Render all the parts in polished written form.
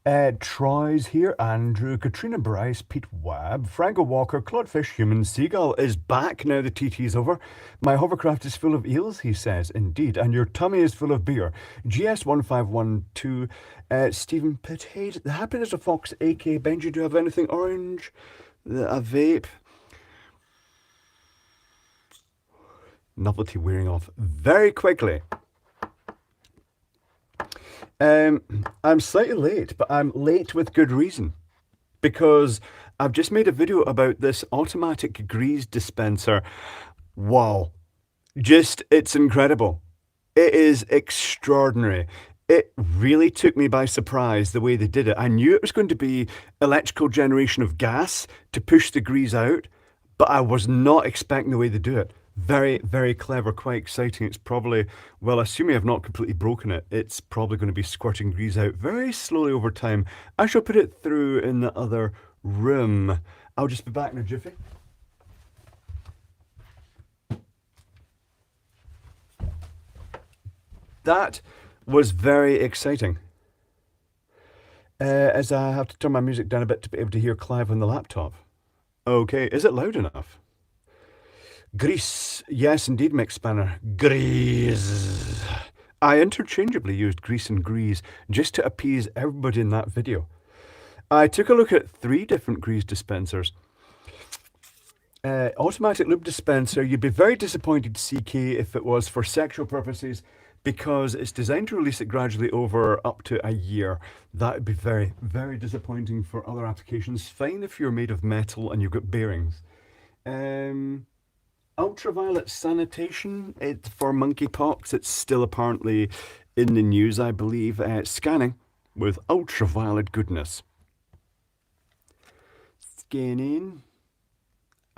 Troy's here, Andrew, Katrina Bryce, Pete Webb, Franco Walker, Clodfish, Human Seagull is back now the TT's over. My hovercraft is full of eels, he says, indeed, and your tummy is full of beer. GS1512, Stephen Potato, the happiness of Fox, AK Benji, do you have anything orange? A vape? Novelty wearing off very quickly. I'm slightly late, but I'm late with good reason. Because I've just made a video about this automatic grease dispenser. Wow. It's incredible. It is extraordinary. It really took me by surprise the way they did it. I knew it was going to be electrical generation of gas to push the grease out, but I was not expecting the way they do it. Very, very clever, quite exciting. It's probably, well, assuming I've not completely broken it, it's probably going to be squirting grease out very slowly over time. I shall put it through in the other room. I'll just be back in a jiffy. That was very exciting. As I have to turn my music down a bit to be able to hear Clive on the laptop. Okay, is it loud enough? Grease. Yes, indeed, Mick Spanner. Grease. I interchangeably used grease and grease just to appease everybody in that video. I took a look at 3 different grease dispensers. Automatic lube dispenser, you'd be very disappointed, CK, if it was for sexual purposes, because it's designed to release it gradually over up to a year. That would be very, very disappointing for other applications. Fine if you're made of metal and you've got bearings. Ultraviolet sanitation for monkeypox. It's still apparently in the news, I believe. Scanning with ultraviolet goodness. Scanning.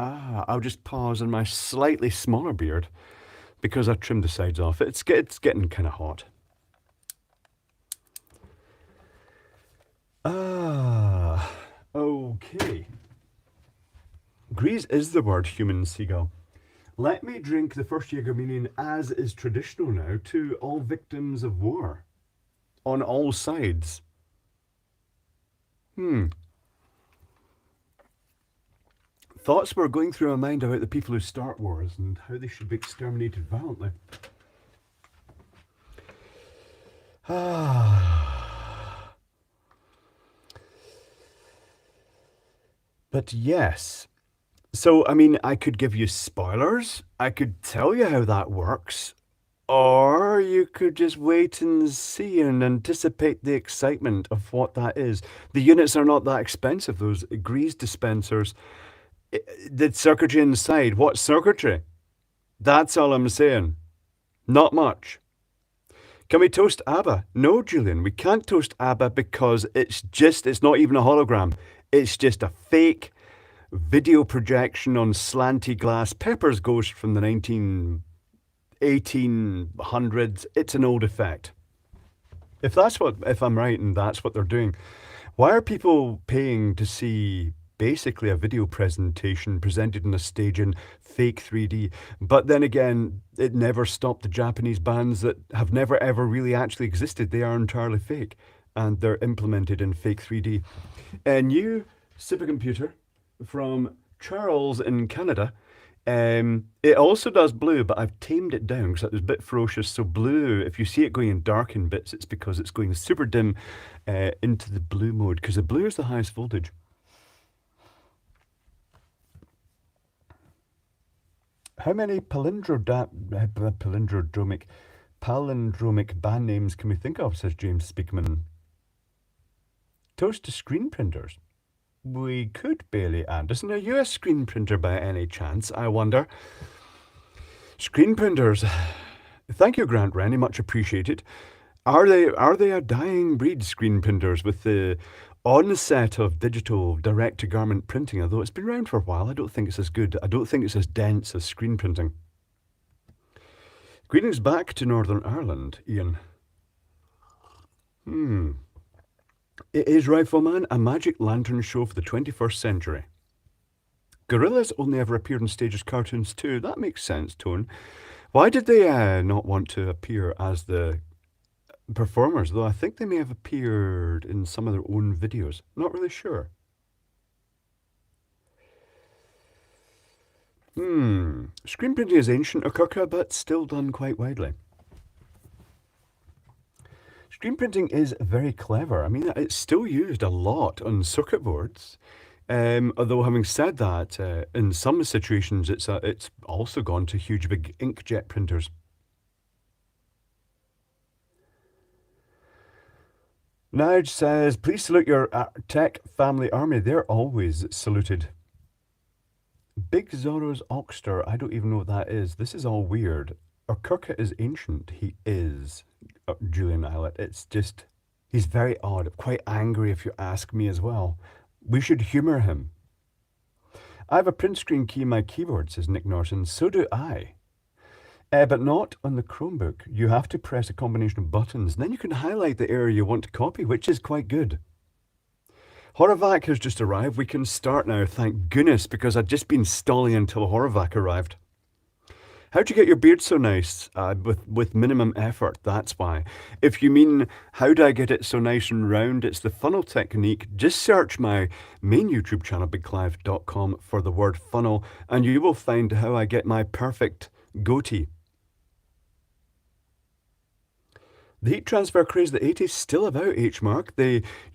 I'll just pause on my slightly smaller beard because I trimmed the sides off. It's getting kind of hot. Okay. Grease is the word, Human Seagull. Let me drink the first Jägermeister, as is traditional now, to all victims of war. On all sides. Thoughts were going through my mind about the people who start wars and how they should be exterminated violently. But yes. So, I mean, I could give you spoilers. I could tell you how that works. Or you could just wait and see and anticipate the excitement of what that is. The units are not that expensive, those grease dispensers. The circuitry inside, what circuitry? That's all I'm saying. Not much. Can we toast ABBA? No, Julian, we can't toast ABBA because it's not even a hologram. It's just a fake video projection on slanty glass. Pepper's Ghost from the 1800s. It's an old effect. If I'm right and that's what they're doing, why are people paying to see basically a video presentation presented on a stage in fake 3D? But then again, it never stopped the Japanese bands that have never ever really actually existed. They are entirely fake and they're implemented in fake 3D. A new supercomputer from Charles in Canada. It also does blue, but I've tamed it down because it was a bit ferocious. So blue, if you see it going in dark in bits, it's because it's going super dim into the blue mode, because the blue is the highest voltage. How many palindromic band names can we think of, says James Speakman. Toast to screen printers. We could, Bailey Anderson. Are you a screen printer by any chance, I wonder? Screen printers. Thank you, Grant Rennie, much appreciated. Are they a dying breed, screen printers, with the onset of digital direct-to-garment printing? Although it's been around for a while, I don't think it's as good. I don't think it's as dense as screen printing. Greetings back to Northern Ireland, Ian. It is, Rifleman, a magic lantern show for the 21st century. Gorillas only ever appeared on stage as cartoons too. That makes sense, Tone. Why did they not want to appear as the performers, though I think they may have appeared in some of their own videos. Not really sure. Screen printing is ancient, Okurka, but still done quite widely. Screen printing is very clever. I mean, it's still used a lot on circuit boards. Although having said that, in some situations it's also gone to huge big inkjet printers. Nige says, please salute your tech family army. They're always saluted. Big Zorro's Oxter, I don't even know what that is. This is all weird. Okurka is ancient. He is, Julian Eilert. It's just, he's very odd, quite angry if you ask me as well. We should humour him. I have a print screen key in my keyboard, says Nick Norton. So do I. But not on the Chromebook. You have to press a combination of buttons, and then you can highlight the area you want to copy, which is quite good. Horovac has just arrived. We can start now, thank goodness, because I'd just been stalling until Horovac arrived. How'd you get your beard so nice? With minimum effort, that's why. If you mean, how do I get it so nice and round? It's the funnel technique. Just search my main YouTube channel, bigclive.com, for the word funnel, and you will find how I get my perfect goatee. The heat transfer craze of the 80s still about, H-Mark.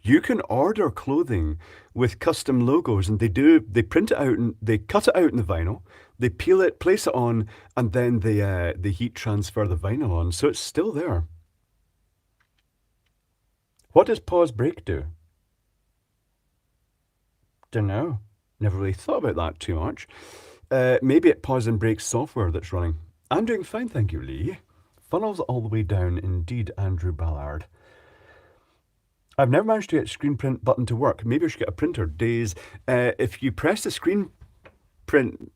You can order clothing with custom logos, and they print it out and they cut it out in the vinyl, they peel it, place it on, and then they heat transfer the vinyl on. So it's still there. What does pause break do? Dunno. Never really thought about that too much. Maybe it pause and breaks software that's running. I'm doing fine, thank you, Lee. Funnels all the way down, indeed, Andrew Ballard. I've never managed to get screen print button to work. Maybe I should get a printer. Days. If you press the print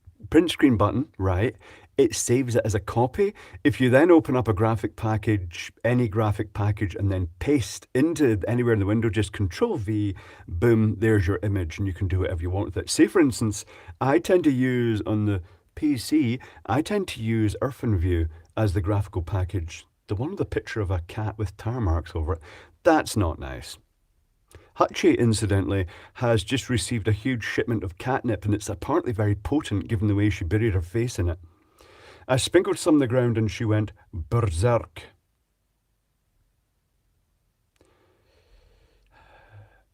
screen button, right, it saves it as a copy. If you then open up a graphic package, any graphic package, and then paste into anywhere in the window, just Control V, boom, there's your image, and you can do whatever you want with it. Say, for instance, I tend to use on the PC, I tend to use OrphanView as the graphical package. The one with a picture of a cat with tire marks over it. That's not nice. Hutchie, incidentally, has just received a huge shipment of catnip, and it's apparently very potent given the way she buried her face in it. I sprinkled some on the ground and she went berserk.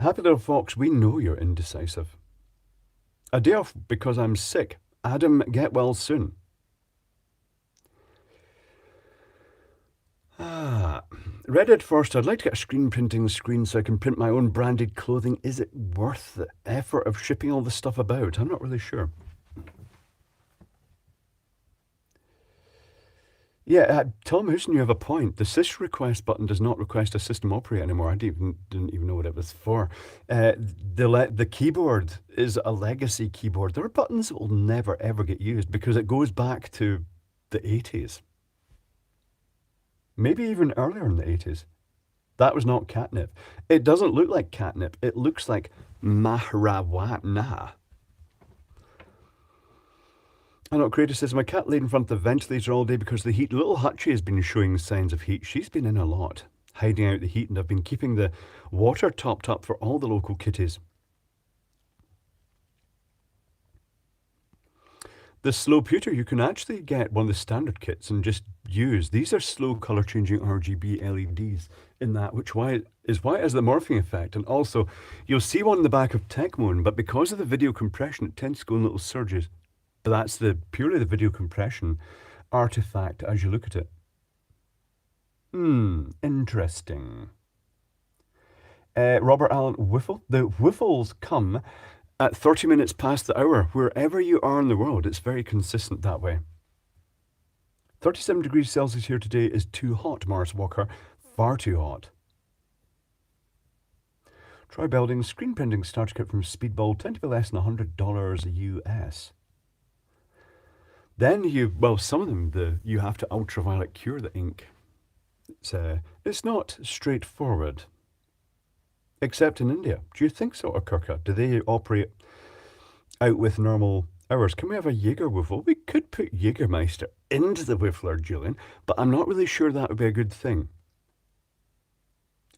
Happy little fox, we know you're indecisive. A day off because I'm sick. Adam, get well soon. Reddit first, I'd like to get a screen printing screen so I can print my own branded clothing. Is it worth the effort of shipping all this stuff about? I'm not really sure. Yeah, Tom Houston, you have a point. The sys request button does not request a system operator anymore. I didn't even know what it was for. The keyboard is a legacy keyboard. There are buttons that will never ever get used because it goes back to the 80s. Maybe even earlier in the 80s. That was not catnip. It doesn't look like catnip. It looks like mahrawana. I know, Creator says, my cat laid in front of the ventilator all day because of the heat. Little Hutchie has been showing signs of heat. She's been in a lot, hiding out the heat, and I've been keeping the water topped up for all the local kitties. The slow pewter, you can actually get one of the standard kits and just use. These are slow color changing RGB LEDs in that, which is why it has the morphing effect. And also, you'll see one in the back of Tecmon, but because of the video compression, it tends to go in little surges. But that's purely the video compression artifact as you look at it. Interesting. Robert Allen Whiffle. The whiffles come at 30 minutes past the hour. Wherever you are in the world, it's very consistent that way. 37 degrees Celsius here today is too hot, Mars Walker. Far too hot. Try building screen printing starter kit from Speedball. Tend to be less than $100 US. Then some of them, you have to ultraviolet cure the ink. It's not straightforward. Except in India. Do you think so, Okurka? Do they operate out with normal hours? Can we have a Jaeger Wiffle? We could put Jägermeister into the Whiffler, Julian, but I'm not really sure that would be a good thing.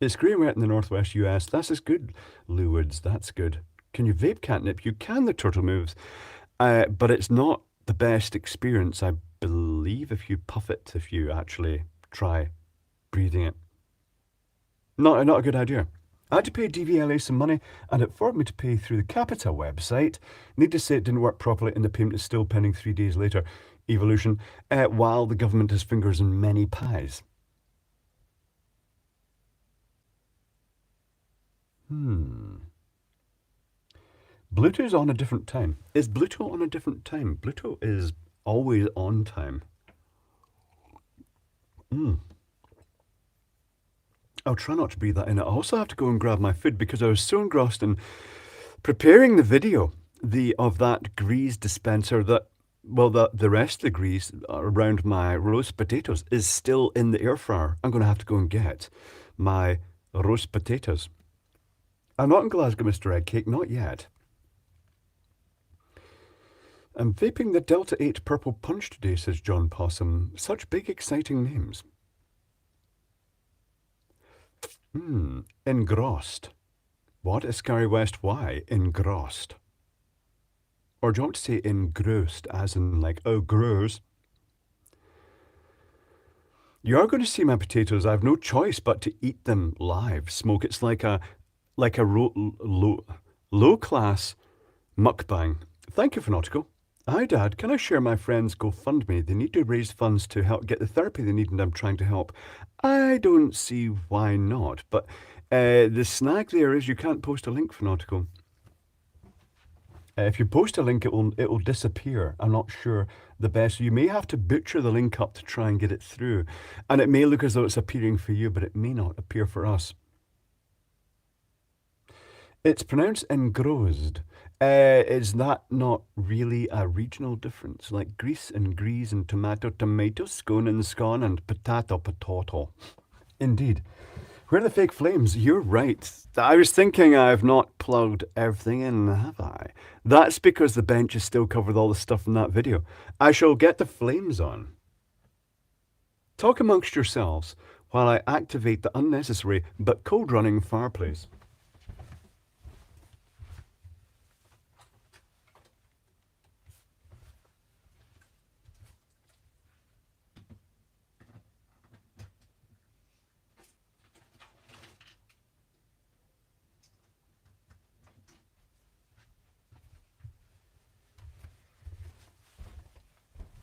It's grey and wet in the northwest US. That's as good, Lou Woods. That's good. Can you vape catnip? You can, the turtle moves. But it's not the best experience, I believe, if you puff it, if you actually try breathing it. Not a good idea. I had to pay DVLA some money, and it forced me to pay through the Capita website. Need to say it didn't work properly, and the payment is still pending 3 days later. Evolution, while the government has fingers in many pies. Bluetooth's on a different time. Is Bluetooth on a different time? Bluetooth is always on time. I'll try not to breathe that in. I also have to go and grab my food because I was so engrossed in preparing the video of that grease dispenser that, well, the rest of the grease around my roast potatoes is still in the air fryer. I'm going to have to go and get my roast potatoes. I'm not in Glasgow, Mr. Eggcake, not yet. I'm vaping the Delta 8 Purple Punch today, says John Possum. Such big, exciting names. Engrossed. What? Iscari West, why? Engrossed. Or do you want to say engrossed, as in like, oh, gross? You are going to see my potatoes. I have no choice but to eat them live. Smoke. It's like a low class mukbang. Thank you, Fanautical. Hi, Dad. Can I share my friend's GoFundMe? They need to raise funds to help get the therapy they need, and I'm trying to help. I don't see why not, but the snag there is you can't post a link, Fanautical. If you post a link, it will disappear. I'm not sure the best. You may have to butcher the link up to try and get it through, and it may look as though it's appearing for you, but it may not appear for us. It's pronounced engrossed. Is that not really a regional difference? Like grease and grease and tomato, scone and scone, and potato. Indeed. Where are the fake flames? You're right. I was thinking I've not plugged everything in, have I? That's because the bench is still covered with all the stuff in that video. I shall get the flames on. Talk amongst yourselves while I activate the unnecessary but cold running fireplace.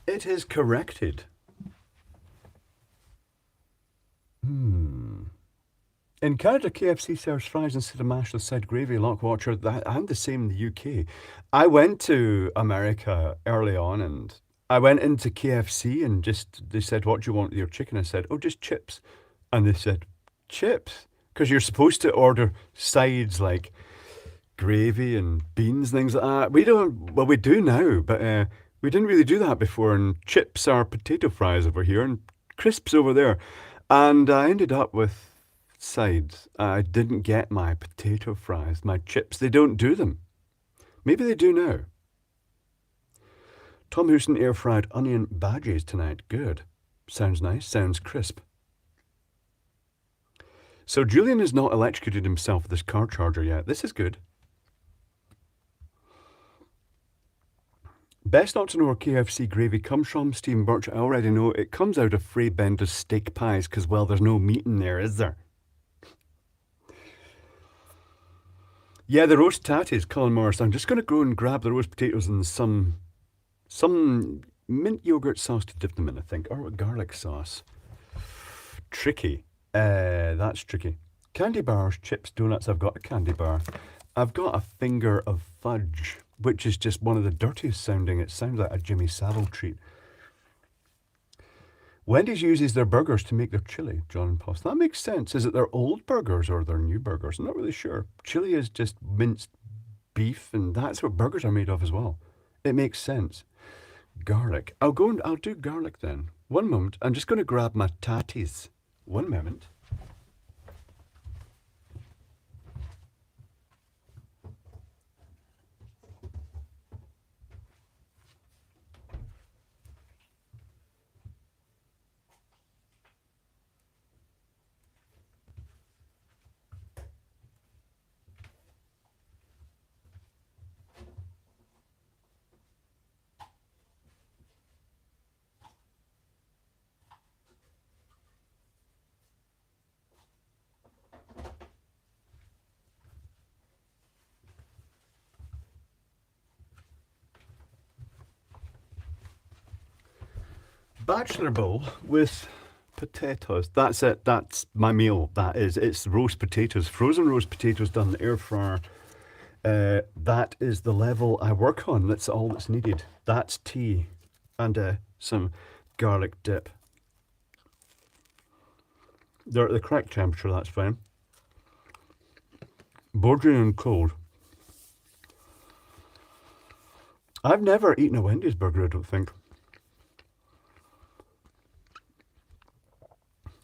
It is corrected. In Canada, KFC serves fries instead of mashed with side gravy, Lockwatcher, and the same in the UK. I went to America early on, and I went into KFC and they said, what do you want with your chicken? I said, oh, just chips. And they said, chips? Because you're supposed to order sides like gravy and beans, things like that. We do now, but we didn't really do that before. And chips are potato fries over here and crisps over there. And I ended up with sides. I didn't get my potato fries, my chips. They don't do them. Maybe they do now. Tom Houston air fried onion badges tonight. Good. Sounds nice. Sounds crisp. So Julian has not electrocuted himself with this car charger yet. This is good. Best not to know where KFC gravy comes from, Stephen Birch. I already know it comes out of Frey Bender's steak pies because, well, there's no meat in there, is there? Yeah, the roast tatties, Colin Morris. I'm just going to go and grab the roast potatoes and some mint yogurt sauce to dip them in, I think, or garlic sauce. Tricky. That's tricky. Candy bars, chips, donuts. I've got a candy bar. I've got a finger of fudge, which is just one of the dirtiest sounding. It sounds like a Jimmy Savile treat. Wendy's uses their burgers to make their chili, John Post. That makes sense. Is it their old burgers or their new burgers? I'm not really sure. Chili is just minced beef, and that's what burgers are made of as well. It makes sense. Garlic. I'll do garlic then. One moment. I'm just going to grab my tatties. One moment. bachelor bowl with potatoes. That's it. That's my meal. That is. It's roast potatoes, frozen roast potatoes done in the air fryer. That is the level I work on. That's all that's needed. That's tea and some garlic dip. They're at the correct temperature. That's fine. Bordering on cold. I've never eaten a Wendy's burger, I don't think.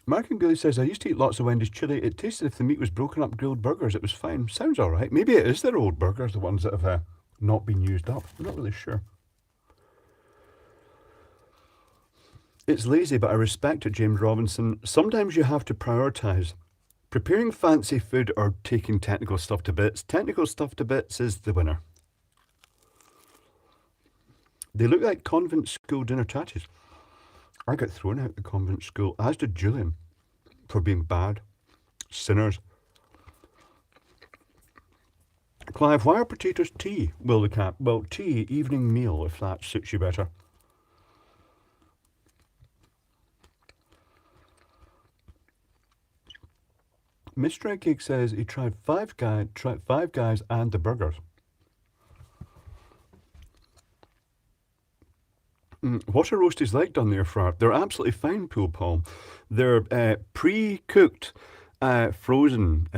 Mark and Gilly says, I used to eat lots of Wendy's chili. It tasted if the meat was broken up grilled burgers. It was fine. Sounds all right. Maybe it is their old burgers, the ones that have not been used up. I'm not really sure. It's lazy, but I respect it, James Robinson. Sometimes you have to prioritise. Preparing fancy food or taking technical stuff to bits. Technical stuff to bits is the winner. They look like convent school dinner tatties. I got thrown out of the convent school, as did Julian, for being bad. Sinners. Clive, why are potatoes tea? Will the cat? Well, tea, evening meal, if that suits you better. Mr. Eggcake says he tried Five Guys and the burgers. What are roasties like done there for? They're absolutely fine, Pool Paul. They're pre-cooked, frozen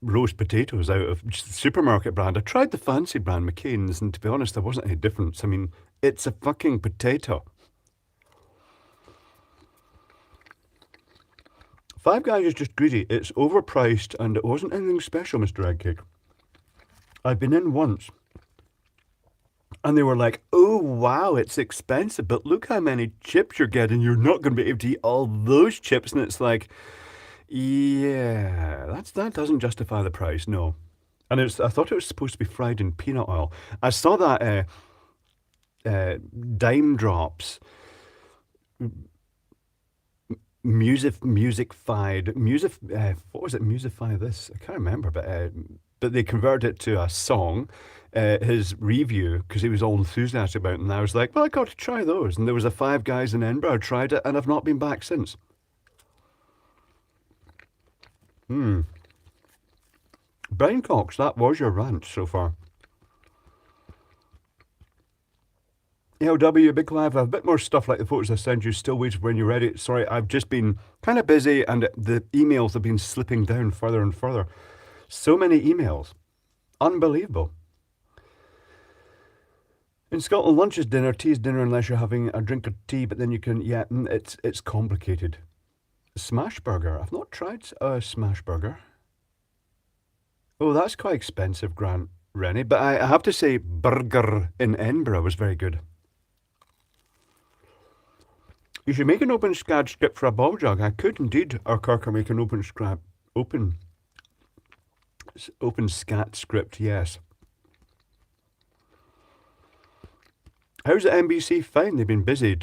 roast potatoes out of just the supermarket brand. I tried the fancy brand, McCain's, and to be honest, there wasn't any difference. I mean, it's a fucking potato. Five Guys is just greedy. It's overpriced and it wasn't anything special, Mr. Eggcake. I've been in once. And they were like, oh, wow, it's expensive, but look how many chips you're getting. You're not going to be able to eat all those chips. And it's like, yeah, that doesn't justify the price, no. And I thought it was supposed to be fried in peanut oil. I saw that Dime Drops what was it? Musify this? I can't remember, but they converted it to a song. His review, because he was all enthusiastic about it, and I was like, well, I got to try those. And there was a Five Guys in Edinburgh. I tried it, and I've not been back since. Brian Cox, that was your rant so far. ALW, Big Clive, I have a bit more stuff like the photos I send you. Still waiting when you're ready. Sorry, I've just been kind of busy and the emails have been slipping down further and further. So many emails. Unbelievable. In Scotland, lunch is dinner, tea is dinner unless you're having a drink of tea, but then you can, it's complicated. Smash burger. I've not tried a smash burger. Oh, that's quite expensive, Grant Rennie, but I have to say burger in Edinburgh was very good. You should make an open SCAD script for a ball jug. I could indeed, or Kirker, make an open SCAD script, yes. How's the NBC? Fine, they've been busy.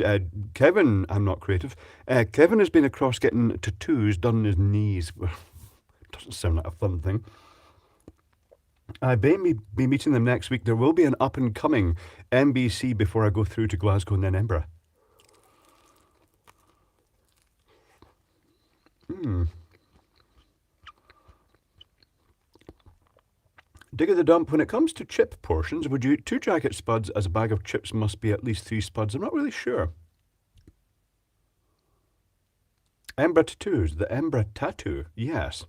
Kevin, I'm not creative. Kevin has been across getting tattoos done on his knees. Doesn't sound like a fun thing. I may be meeting them next week. There will be an up-and-coming NBC before I go through to Glasgow and then Edinburgh. Dig at the dump. When it comes to chip portions, would you eat 2 jacket spuds as a bag of chips must be at least 3 spuds? I'm not really sure. Embra tattoos. The Embra tattoo. Yes.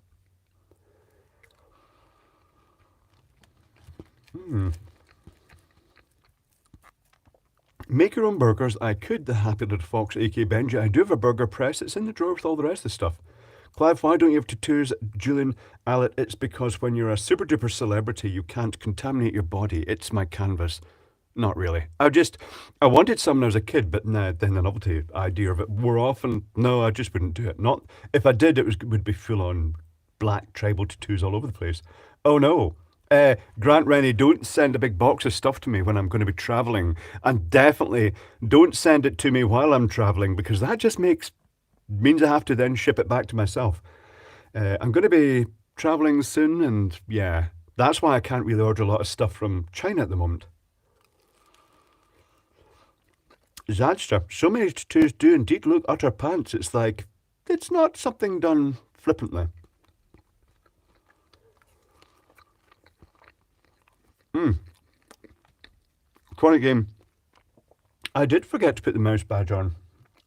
Make your own burgers. I could, the happy little fox, aka Benji. I do have a burger press. It's in the drawer with all the rest of the stuff. Clive, why don't you have tattoos? Julian Allett, it's because when you're a super duper celebrity, you can't contaminate your body. It's my canvas. Not really. I wanted some when I was a kid, but then the novelty idea of it wore off, and no, I just wouldn't do it. Not if I did, would be full on black tribal tattoos all over the place. Oh no. Grant Rennie, don't send a big box of stuff to me when I'm going to be travelling, and definitely don't send it to me while I'm travelling, because that just means I have to then ship it back to myself. I'm going to be travelling soon, and yeah, that's why I can't really order a lot of stuff from China at the moment. Zadster, so many tattoos do indeed look utter pants. It's like, it's not something done flippantly. Chronic game. I did forget to put the mouse badge on.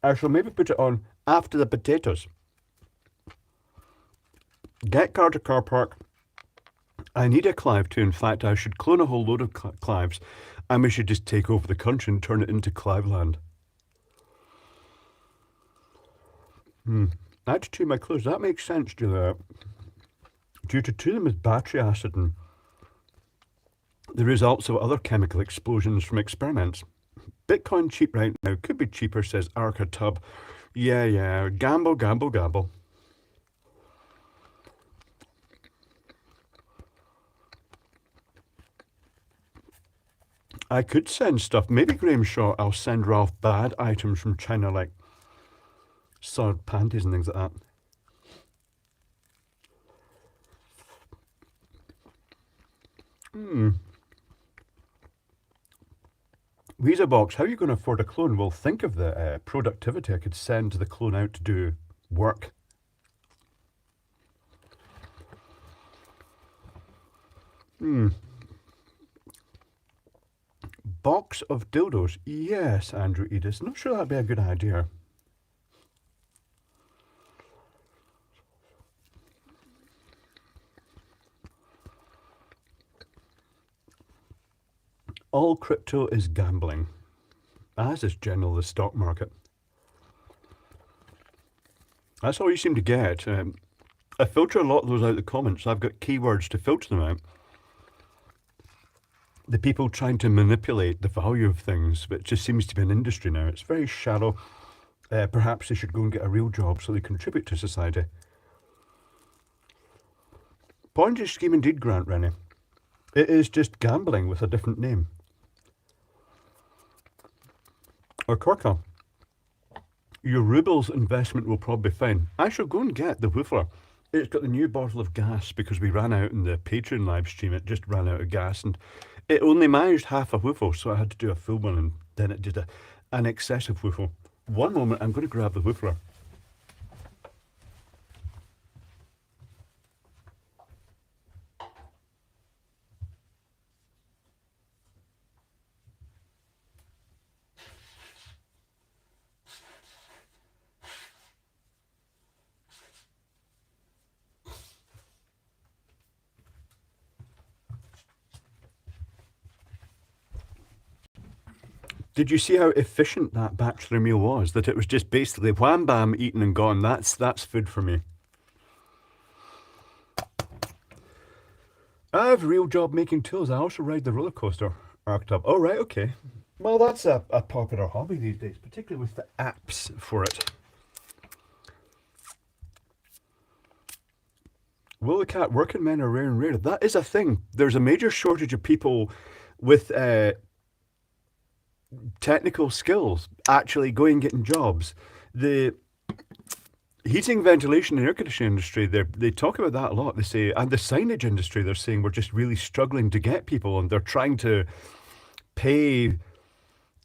I shall maybe put it on after the potatoes. Get car to car park. I need a Clive too. In fact, I should clone a whole load of Clives and we should just take over the country and turn it into Clive land. Add to my clothes. That makes sense, Julia. Due to them with battery acid and the results of other chemical explosions from experiments. Bitcoin cheap right now. Could be cheaper, says Arca Tub. Yeah. Gamble, gamble, gamble. I could send stuff. Maybe Graham Shaw, I'll send Ralph bad items from China, like soiled panties and things like that. Visa box, how are you going to afford a clone? Well, think of the productivity I could send the clone out to do work. Box of dildos. Yes, Andrew Edis. Not sure that'd be a good idea. All crypto is gambling, as is general the stock market. That's all you seem to get. I filter a lot of those out of the comments. I've got keywords to filter them out. The people trying to manipulate the value of things, but it just seems to be an industry now. It's very shallow. Perhaps they should go and get a real job so they contribute to society. Ponzi scheme indeed, Grant Rennie. It is just gambling with a different name. Or Corka. Your rubles investment will probably be fine. I shall go and get the woofler. It's got the new bottle of gas because we ran out in the Patreon live stream. It just ran out of gas and it only managed half a woofle, so I had to do a full one and then it did an excessive woofle. One moment, I'm going to grab the woofler. Did you see how efficient that bachelor meal was? That it was just basically wham bam, eaten and gone. That's food for me. I have a real job making tools. I also ride the roller coaster. Arctub. Oh, right, okay. Well, that's a popular hobby these days, particularly with the apps for it. Will the cat working men are rare and rare? That is a thing. There's a major shortage of people with technical skills actually going and getting jobs. The heating, ventilation, and air conditioning industry, they talk about that a lot. They say, and the signage industry, they're saying we're just really struggling to get people, and they're trying to pay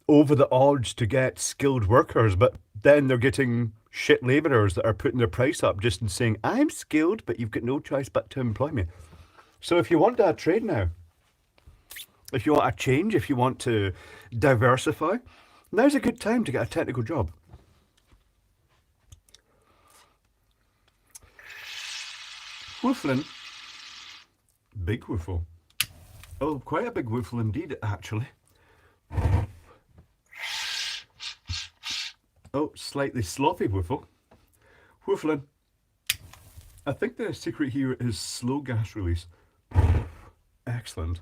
over the odds to get skilled workers, but then they're getting shit labourers that are putting their price up just and saying, I'm skilled, but you've got no choice but to employ me. So if you want a trade now, if you want a change, if you want to diversify, now's a good time to get a technical job. Wooflin. Big woofle. Oh, quite a big woofle indeed, actually. Oh, slightly sloppy woofle. Wooflin. I think the secret here is slow gas release. Excellent.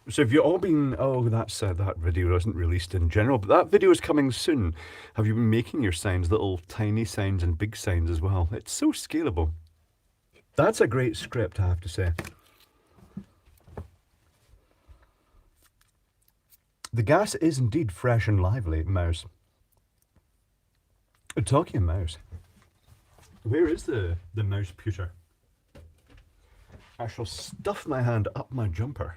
So have you all been, oh, that's that video wasn't released in general, but that video is coming soon. Have you been making your signs, little tiny signs and big signs as well? It's so scalable. That's a great script, I have to say. The gas is indeed fresh and lively, mouse. Talking of mouse, where is the mouse pewter? I shall stuff my hand up my jumper.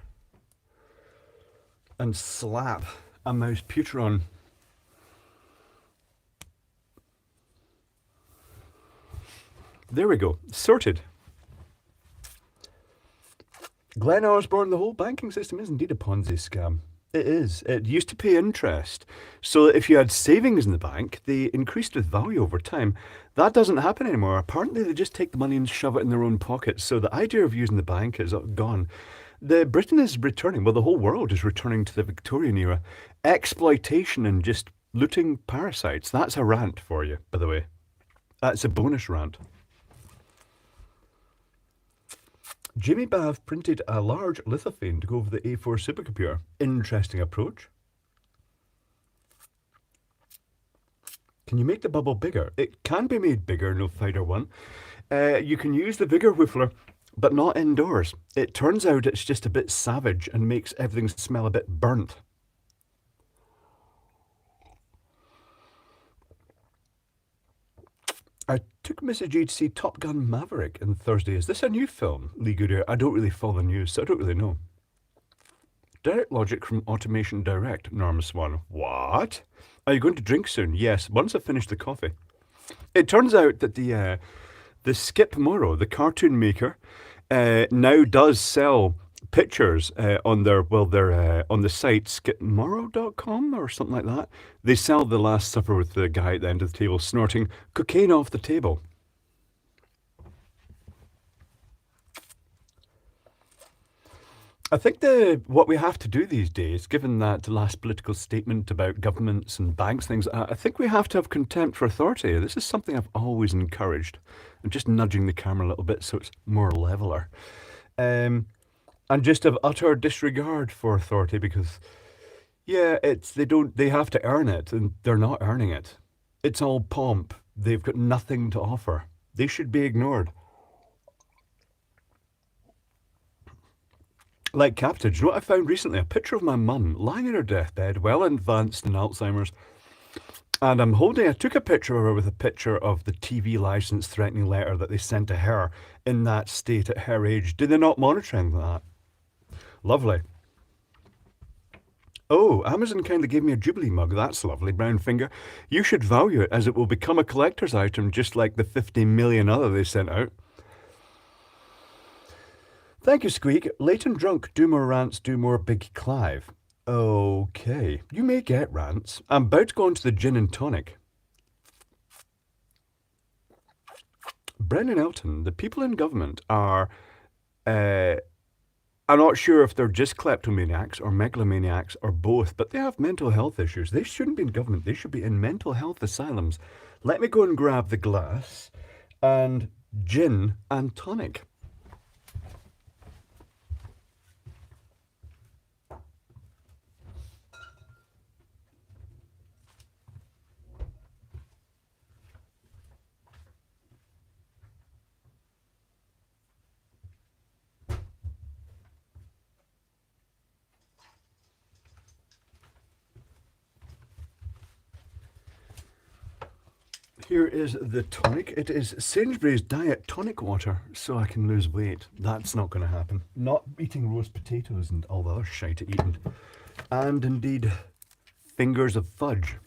and slap a mouse pewter on. There we go. Sorted. Glenn Osborne, the whole banking system is indeed a Ponzi scam. It is. It used to pay interest. So that if you had savings in the bank, they increased with value over time. That doesn't happen anymore. Apparently, they just take the money and shove it in their own pockets. So the idea of using the bank is gone. Britain is returning, well, the whole world is returning to the Victorian era. Exploitation and just looting parasites. That's a rant for you, by the way. That's a bonus rant. Jimmy Bath printed a large lithophane to go over the A4 supercomputer. Interesting approach. Can you make the bubble bigger? It can be made bigger, no fighter one. You can use the Vigor Woofler, but not indoors. It turns out it's just a bit savage and makes everything smell a bit burnt. I took Mrs. G to see Top Gun Maverick on Thursday. Is this a new film, Lee Goodyear? I don't really follow the news, so I don't really know. Direct logic from Automation Direct, Norma Swan. What? Are you going to drink soon? Yes, once I've finished the coffee. It turns out that the Skip Morrow, the cartoon maker, now does sell pictures on their on the site skipmorrow.com or something like that. They sell The Last Supper with the guy at the end of the table snorting cocaine off the table. I think what we have to do these days, given that last political statement about governments and banks things, I think we have to have contempt for authority. This is something I've always encouraged. I'm just nudging the camera a little bit so it's more leveler. And just have utter disregard for authority because, yeah, they have to earn it and they're not earning it. It's all pomp. They've got nothing to offer. They should be ignored. Like Captain, do you know what I found recently? A picture of my mum lying in her deathbed, well advanced in Alzheimer's. And I took a picture of her with a picture of the TV license threatening letter that they sent to her in that state at her age. Did they not monitor that? Lovely. Oh, Amazon kindly gave me a Jubilee mug. That's lovely, brown finger. You should value it as it will become a collector's item just like the 50 million other they sent out. Thank you, Squeak. Late and drunk, do more rants, do more Big Clive. Okay, you may get rants. I'm about to go into the gin and tonic. Brendan Elton, the people in government are... I'm not sure if they're just kleptomaniacs or megalomaniacs or both, but they have mental health issues. They shouldn't be in government. They should be in mental health asylums. Let me go and grab the glass and gin and tonic. Here is the tonic. It is Sainsbury's Diet Tonic Water, so I can lose weight. That's not going to happen. Not eating roast potatoes and all the other shite eaten. And indeed, fingers of fudge.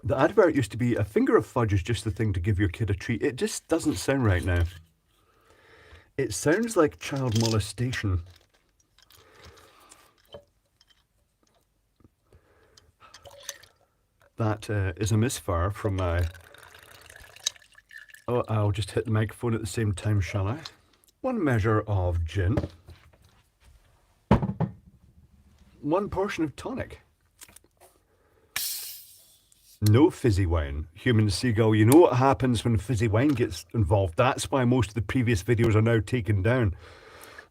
The advert used to be, a finger of fudge is just the thing to give your kid a treat. It just doesn't sound right now. It sounds like child molestation. That is a misfire from my... Oh, I'll just hit the microphone at the same time, shall I? 1 measure of gin. 1 portion of tonic. No fizzy wine. Human seagull, you know what happens when fizzy wine gets involved. That's why most of the previous videos are now taken down.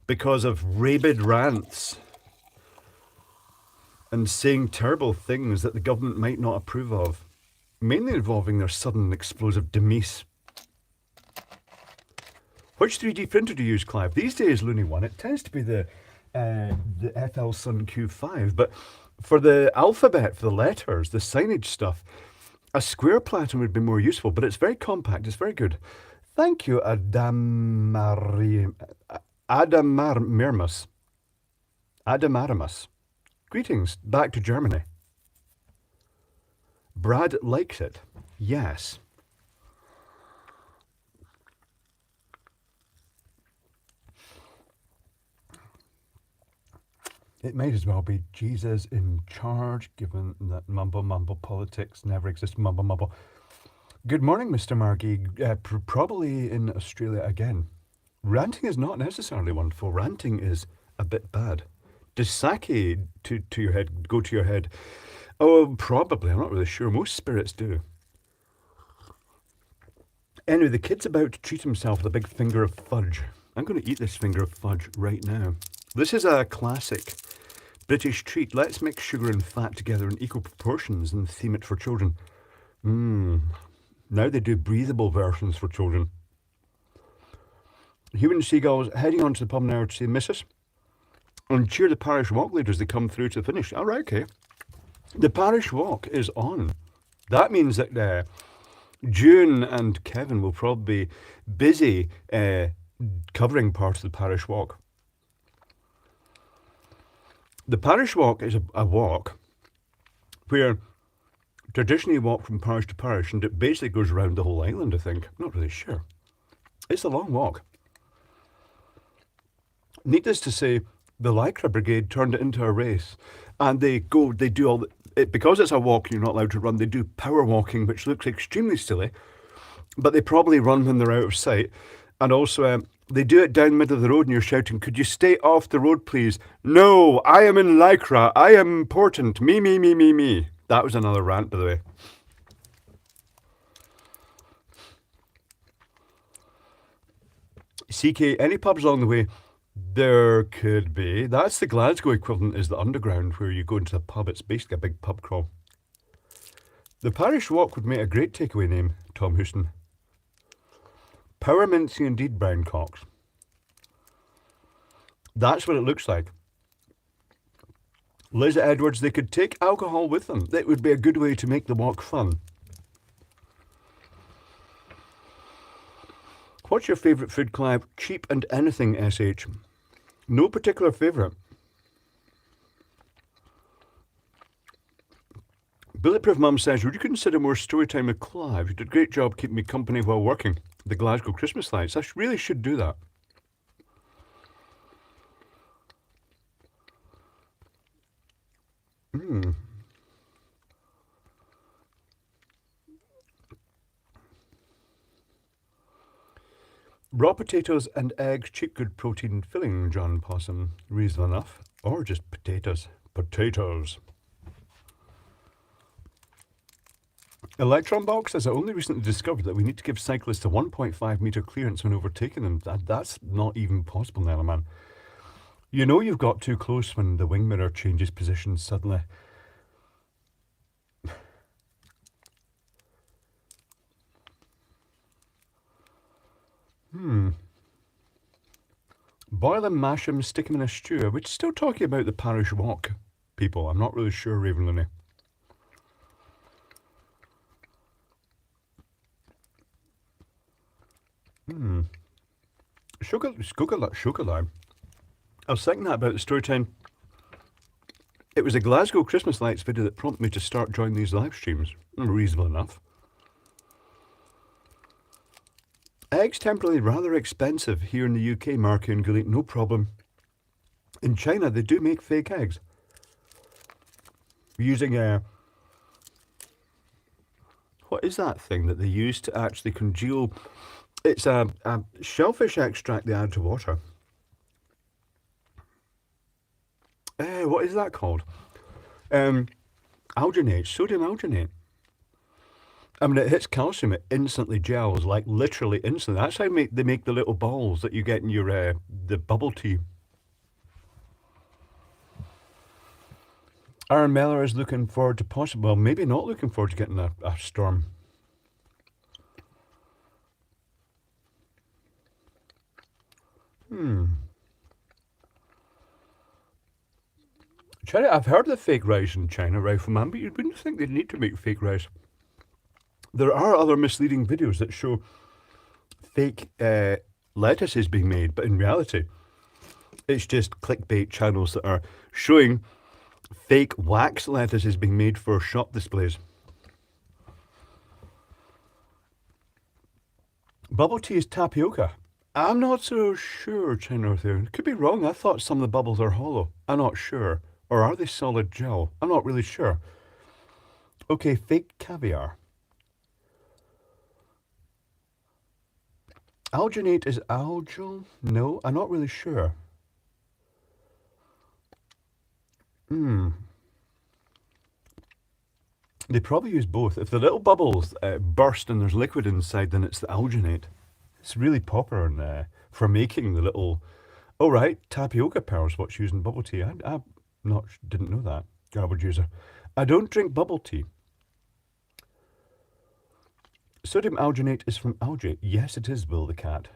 Because of rabid rants. And saying terrible things that the government might not approve of. Mainly involving their sudden explosive demise. Which 3D printer do you use, Clive? These days, Looney One, it tends to be the FL Sun Q5, but for the alphabet, for the letters, the signage stuff, a square platen would be more useful, but it's very compact, it's very good. Thank you, Adamarmirmus. Adam Adamus. Greetings, back to Germany. Brad likes it. Yes. It might as well be Jesus in charge, given that mumble politics never exists. Mumble. Good morning, Mr. Margie. Probably in Australia again. Ranting is not necessarily wonderful. Ranting is a bit bad. Does sake to your head go to your head? Oh, probably. I'm not really sure. Most spirits do. Anyway, the kid's about to treat himself with a big finger of fudge. I'm going to eat this finger of fudge right now. This is a classic British treat. Let's mix sugar and fat together in equal proportions and theme it for children. Now they do breathable versions for children. Human seagulls heading onto the pub now to say missus and cheer the parish walk leaders as they come through to the finish. All right, okay. The parish walk is on. That means that June and Kevin will probably be busy covering part of the parish walk. The parish walk is a walk where traditionally you walk from parish to parish, and it basically goes around the whole island, I think. I'm not really sure. It's a long walk. Needless to say, the Lycra Brigade turned it into a race, and they do all because it's a walk, you're not allowed to run. They do power walking, which looks extremely silly, but they probably run when they're out of sight. And also, they do it down the middle of the road, and you're shouting, "Could you stay off the road, please?" "No, I am in Lycra. I am important. Me. That was another rant, by the way. CK, any pubs along the way? There could be. That's the Glasgow equivalent, is the underground, where you go into the pub. It's basically a big pub crawl. The parish walk would make a great takeaway name, Tom Houston. Power mincing indeed, Brown Cox. That's what it looks like. Liz Edwards, they could take alcohol with them. That would be a good way to make the walk fun. What's your favourite food, Clive? Cheap and anything, SH. No particular favourite. Bulletproof Mum says, would you consider more story time with Clive? You did a great job keeping me company while working the Glasgow Christmas lights. I really should do that. Raw potatoes and eggs, cheap good protein filling, John Possum. Reasonable enough. Or just potatoes. Potatoes. Electron Box says, I only recently discovered that we need to give cyclists a 1.5 metre clearance when overtaking them. That's not even possible now, man. You know you've got too close when the wing mirror changes position suddenly. Boil them, mash them, stick them in a stew. Are we still talking about the parish walk, people? I'm not really sure, Ravenlunny. Sugar lime. I was thinking that about the story time. It was a Glasgow Christmas lights video that prompted me to start joining these live streams. Reasonable enough. Eggs temporarily rather expensive here in the UK, Marky and Gully, no problem. In China, they do make fake eggs. Using what is that thing that they use to actually congeal? It's a shellfish extract they add to water. What is that called? Alginate, sodium alginate. I mean, it hits calcium, it instantly gels, like literally instantly. That's how they make the little balls that you get in your the bubble tea. Aaron Meller is looking forward to well, maybe not looking forward to getting a storm. China, I've heard of the fake rice in China, Rifleman, but you wouldn't think they'd need to make fake rice. There are other misleading videos that show fake lettuces being made, but in reality, It's just clickbait channels that are showing fake wax lettuces being made for shop displays. Bubble tea is tapioca. I'm not so sure, China there. Could be wrong. I thought some of the bubbles are hollow. I'm not sure. Or are they solid gel? I'm not really sure. Okay, fake caviar. Alginate is algal? No, I'm not really sure. They probably use both. If the little bubbles burst and there's liquid inside, then it's the alginate. It's really popular for making the little. Oh right, tapioca powder's what's used in bubble tea. I not didn't know that. Garbage user. I don't drink bubble tea. Sodium alginate is from algae. Yes, it is, Will the cat.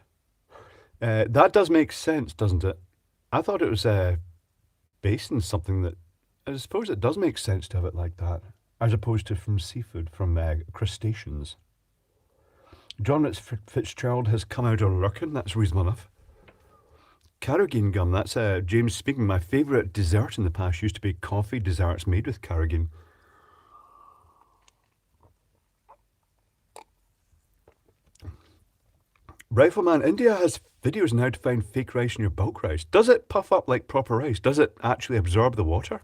That does make sense, doesn't it? I thought it was based on something that. I suppose it does make sense to have it like that, as opposed to from seafood, from crustaceans. John Fitzgerald has come out of lurking. That's reasonable enough. Carrageen gum. That's James speaking. My favourite dessert in the past used to be coffee desserts made with carrageen. Rifleman, India has videos on how to find fake rice in your bulk rice. Does it puff up like proper rice? Does it actually absorb the water?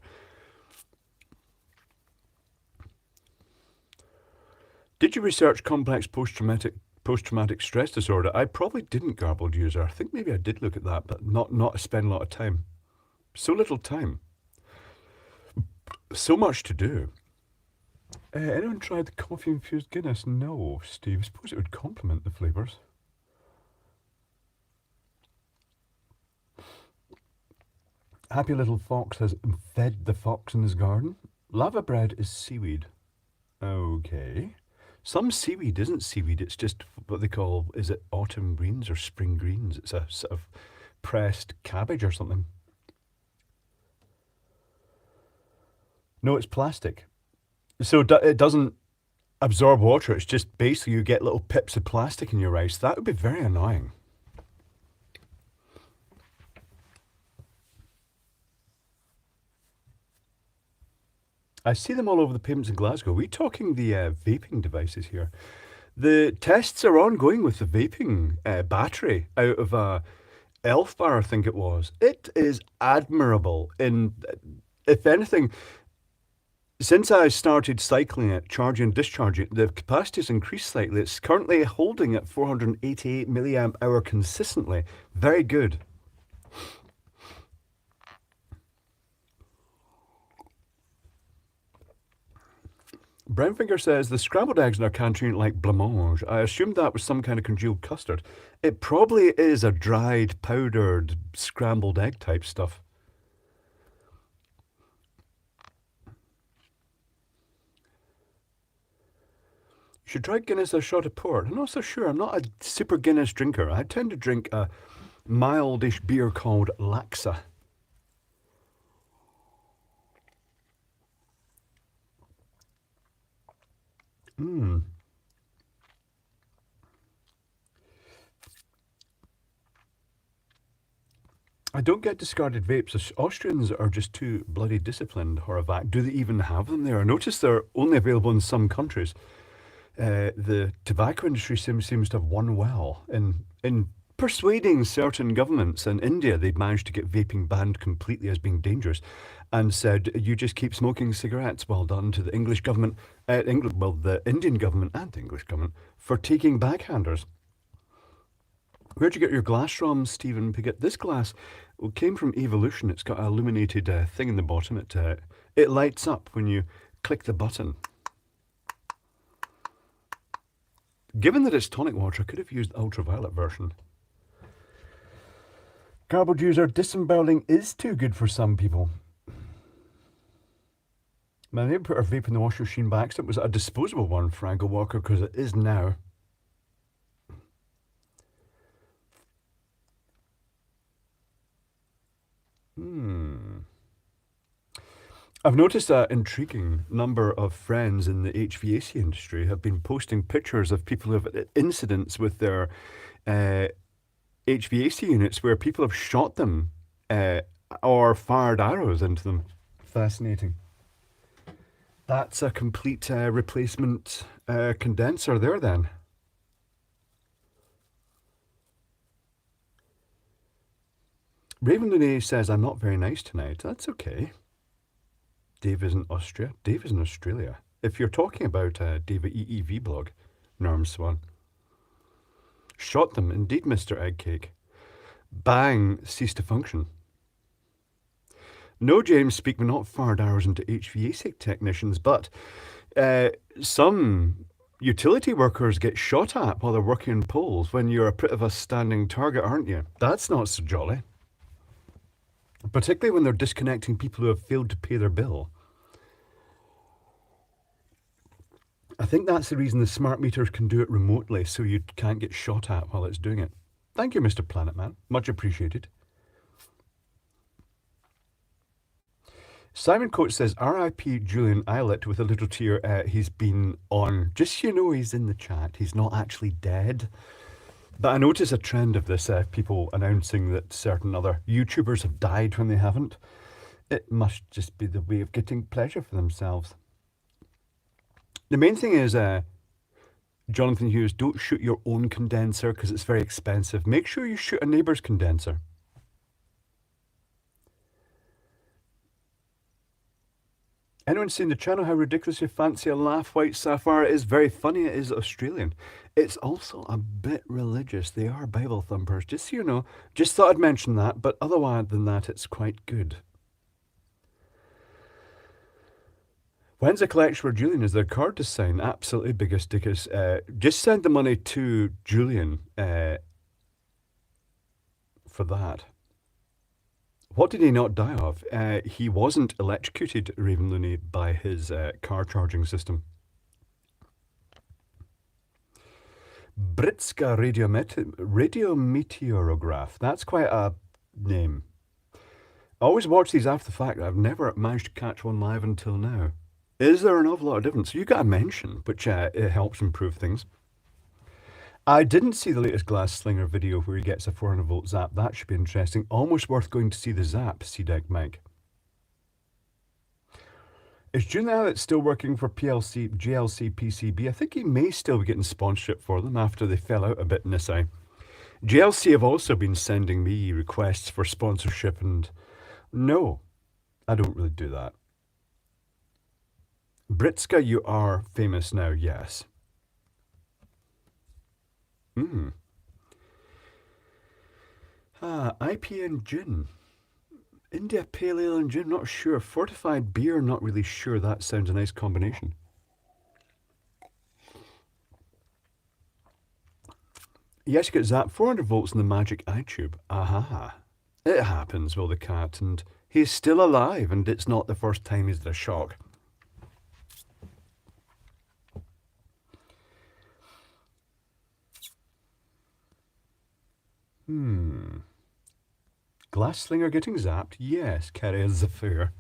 Did you research complex post-traumatic stress disorder? I probably didn't, garbled user. I think maybe I did look at that, but not spend a lot of time. So little time. So much to do. Anyone tried the coffee-infused Guinness? No, Steve. I suppose it would complement the flavours. Happy Little Fox has fed the fox in his garden. Lava bread is seaweed. Okay. Some seaweed isn't seaweed, it's just what they call, is it autumn greens or spring greens? It's a sort of pressed cabbage or something. No, it's plastic. So it doesn't absorb water, it's just basically you get little pips of plastic in your rice. That would be very annoying. I see them all over the pavements in Glasgow. Are we talking the vaping devices here? The tests are ongoing with the vaping battery out of a Elf bar, I think it was. It is admirable. If anything, since I started cycling it, charging and discharging it, the capacity has increased slightly. It's currently holding at 488 milliamp hour consistently. Very good. Brownfinger says the scrambled eggs in our canteen are like blancmange. I assumed that was some kind of congealed custard. It probably is a dried, powdered, scrambled egg type stuff. You should try Guinness as a shot of port. I'm not so sure. I'm not a super Guinness drinker. I tend to drink a mildish beer called Laxa. I don't get discarded vapes. Austrians are just too bloody disciplined, Horavac. Do they even have them there? I notice they're only available in some countries. The tobacco industry seems to have won well in persuading certain governments. In India, they'd managed to get vaping banned completely as being dangerous and said, you just keep smoking cigarettes. Well done to the English government, the Indian government and the English government for taking backhanders. Where'd you get your glass from, Stephen Piggott? This glass came from Evolution. It's got an illuminated thing in the bottom. It lights up when you click the button. Given that it's tonic water, I could have used the ultraviolet version. Garbled user, disemboweling is too good for some people. My neighbour put her vape in the washing machine by accident. It was a disposable one, Franco Walker, because it is now. I've noticed an intriguing number of friends in the HVAC industry have been posting pictures of people who have incidents with their HVAC units where people have shot them uh, or fired arrows into them. Fascinating. That's a complete replacement condenser there then. Raven Lune says, I'm not very nice tonight. That's okay. Dave is in Austria. Dave is in Australia. If you're talking about Dave at EEV blog, Norm Swan. Shot them, indeed, Mr. Eggcake. Bang, ceased to function. No, James, speak me not fired arrows into HVAC technicians, but some utility workers get shot at while they're working in poles when you're a bit of a standing target, aren't you? That's not so jolly. Particularly when they're disconnecting people who have failed to pay their bill. I think that's the reason the smart meters can do it remotely, so you can't get shot at while it's doing it. Thank you, Mr. Planetman. Much appreciated. Simon Coates says, R.I.P. Julian Eyelet with a little tear. He's been on. Just so you know, he's in the chat. He's not actually dead. But I notice a trend of this, people announcing that certain other YouTubers have died when they haven't. It must just be the way of getting pleasure for themselves. The main thing is, Jonathan Hughes, don't shoot your own condenser because it's very expensive. Make sure you shoot a neighbour's condenser. Anyone seen the channel? How ridiculously fancy a laugh white sapphire is? Very funny. It is Australian. It's also a bit religious. They are Bible thumpers, just so you know. Just thought I'd mention that, but otherwise than that, it's quite good. When's a collection for Julian? Is there a card to sign? Absolutely, biggest dickus. Just send the money to Julian for that. What did he not die of? He wasn't electrocuted, Raven Looney, by his car charging system. Britska radiometeorograph. That's quite a name. I always watch these after the fact. I've never managed to catch one live until now. Is there an awful lot of difference? You got a mention, which it helps improve things. I didn't see the latest Glass Slinger video where he gets a 400 volt zap. That should be interesting. Almost worth going to see the zap, C-Deck Mike. Is June Allett still working for GLC PCB? I think he may still be getting sponsorship for them after they fell out a bit in this eye. GLC have also been sending me requests for sponsorship, and no, I don't really do that. Britska, you are famous now, yes. IPN gin. India Pale Ale and gin, not sure. Fortified beer, not really sure. That sounds a nice combination. Yes, you get zapped. 400 volts in the magic eye tube. Aha. It happens, Will the Cat, and he's still alive, and it's not the first time he's had a shock. Glass Slinger getting zapped? Yes, Kerry Zafir.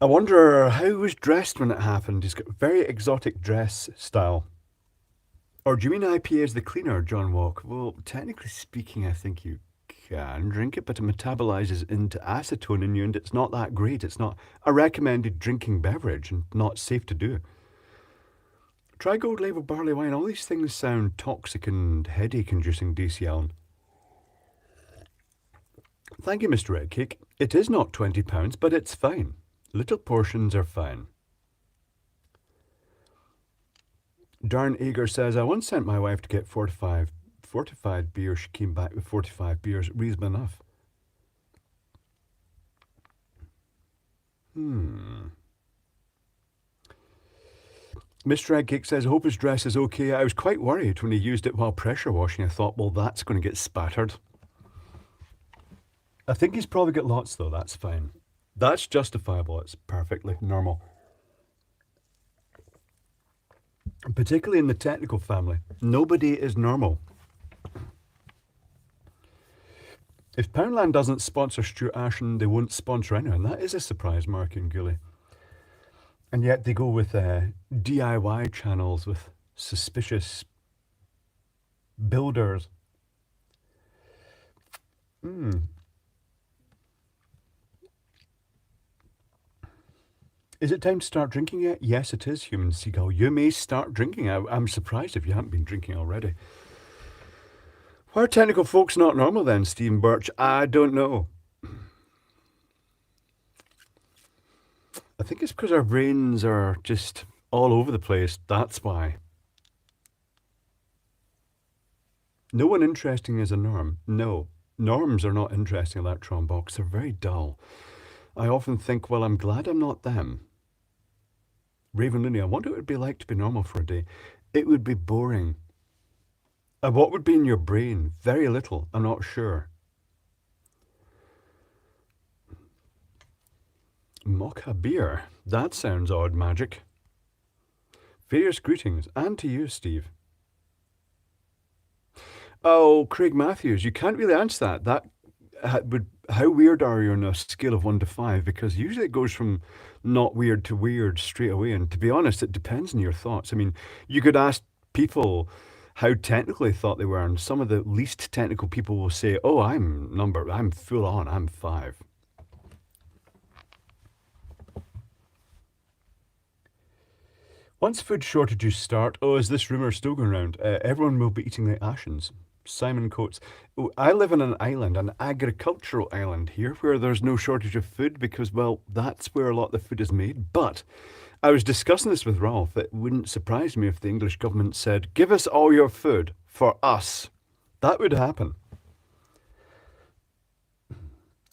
I wonder how he was dressed when it happened. He's got very exotic dress style. Or do you mean IPA is the cleaner, John Walk? Well, technically speaking, I think you can drink it, but it metabolizes into acetone in you, and it's not that great. It's not a recommended drinking beverage and not safe to do. Try gold label barley wine. All these things sound toxic and headache-inducing, DC Allen. Thank you, Mr. Redcake. It is not £20, but it's fine. Little portions are fine. Darren Ager says, I once sent my wife to get 45 beers. She came back with 45 beers. Reasonable enough. Mr. Eggcake says, I hope his dress is okay. I was quite worried when he used it while pressure washing. I thought, well, that's going to get spattered. I think he's probably got lots, though. That's fine. That's justifiable. It's perfectly normal. Particularly in the technical family. Nobody is normal. If Poundland doesn't sponsor Stuart Ashen, they won't sponsor anyone. That is a surprise, Mark and Gully. And yet they go with DIY channels with suspicious builders. Hmm. Is it time to start drinking yet? Yes, it is, human seagull. You may start drinking. I'm surprised if you haven't been drinking already. Why are technical folks not normal then, Stephen Birch? I don't know. I think it's because our brains are just all over the place. That's why. No one interesting is a norm. No. Norms are not interesting, electron box. They're very dull. I often think, well, I'm glad I'm not them. Raven Looney, I wonder what it would be like to be normal for a day. It would be boring. And what would be in your brain? Very little. I'm not sure. Mocha beer. That sounds odd, Magic. Various greetings. And to you, Steve. Oh, Craig Matthews, you can't really answer that. How weird are you on a scale of 1 to 5? Because usually it goes from not weird to weird straight away. And to be honest, it depends on your thoughts. I mean, you could ask people how technical they thought they were, and some of the least technical people will say, "Oh, I'm full on, I'm 5." Once food shortages start, oh, is this rumour still going around? Everyone will be eating the Ashens. Simon Coates. Oh, I live on an island, an agricultural island here, where there's no shortage of food because, well, that's where a lot of the food is made. But I was discussing this with Ralph. It wouldn't surprise me if the English government said, "Give us all your food for us." That would happen.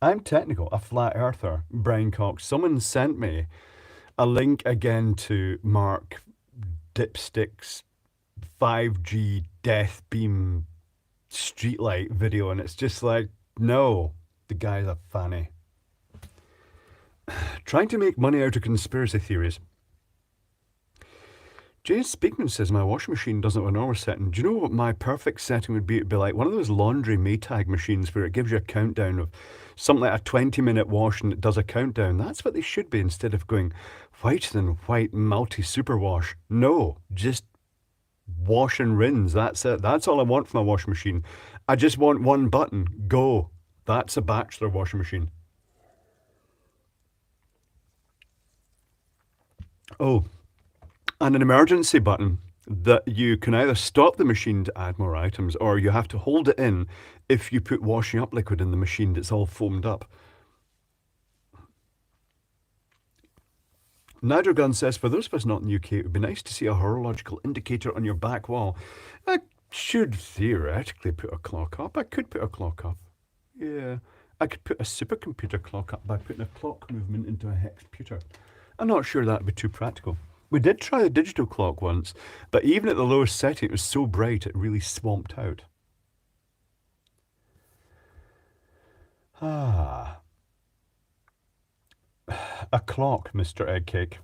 I'm technical, a flat earther, Brian Cox. Someone sent me a link again to Mark Dipstick's 5G death beam streetlight video, and it's just like, no, the guy's a fanny. Trying to make money out of conspiracy theories. James Speakman says my washing machine doesn't have a normal setting. Do you know what my perfect setting would be? It'd be like one of those laundry Maytag machines where it gives you a countdown of something like a 20-minute wash and it does a countdown. That's what they should be instead of going whiter than white multi super wash. No, just wash and rinse. That's it. That's all I want from my washing machine. I just want one button. Go. That's a bachelor washing machine. Oh, and an emergency button that you can either stop the machine to add more items or you have to hold it in if you put washing up liquid in the machine that's all foamed up. Nigel Gunn says, for those of us not in the UK, it would be nice to see a horological indicator on your back wall. I should theoretically put a clock up. I could put a clock up. Yeah. I could put a supercomputer clock up by putting a clock movement into a hexputer. I'm not sure that would be too practical. We did try a digital clock once, but even at the lowest setting, it was so bright it really swamped out. Ah. A clock, Mr. Eggcake.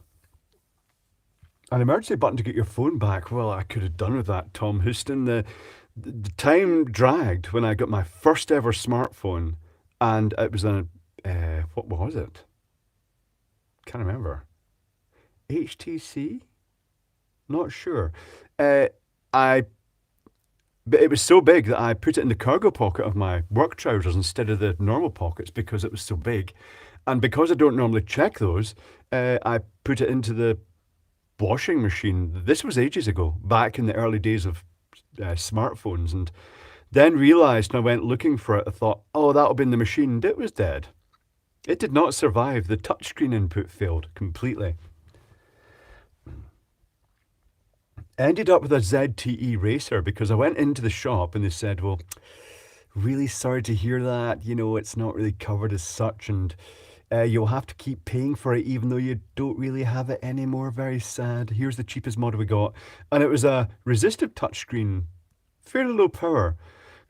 An emergency button to get your phone back. Well, I could have done with that, Tom Houston. The time dragged when I got my first ever smartphone, and it was what was it? Can't remember. HTC? Not sure. Uh, I But it was so big that I put it in the cargo pocket of my work trousers instead of the normal pockets because it was so big. And because I don't normally check those, I put it into the washing machine. This was ages ago, back in the early days of smartphones, and then realised when I went looking for it, I thought, oh, that'll be in the machine. It was dead. It did not survive. The touchscreen input failed completely. Ended up with a ZTE racer because I went into the shop and they said, well, really sorry to hear that. You know, it's not really covered as such, and you'll have to keep paying for it even though you don't really have it anymore. Very sad. Here's the cheapest model we got. And it was a resistive touchscreen, fairly low power,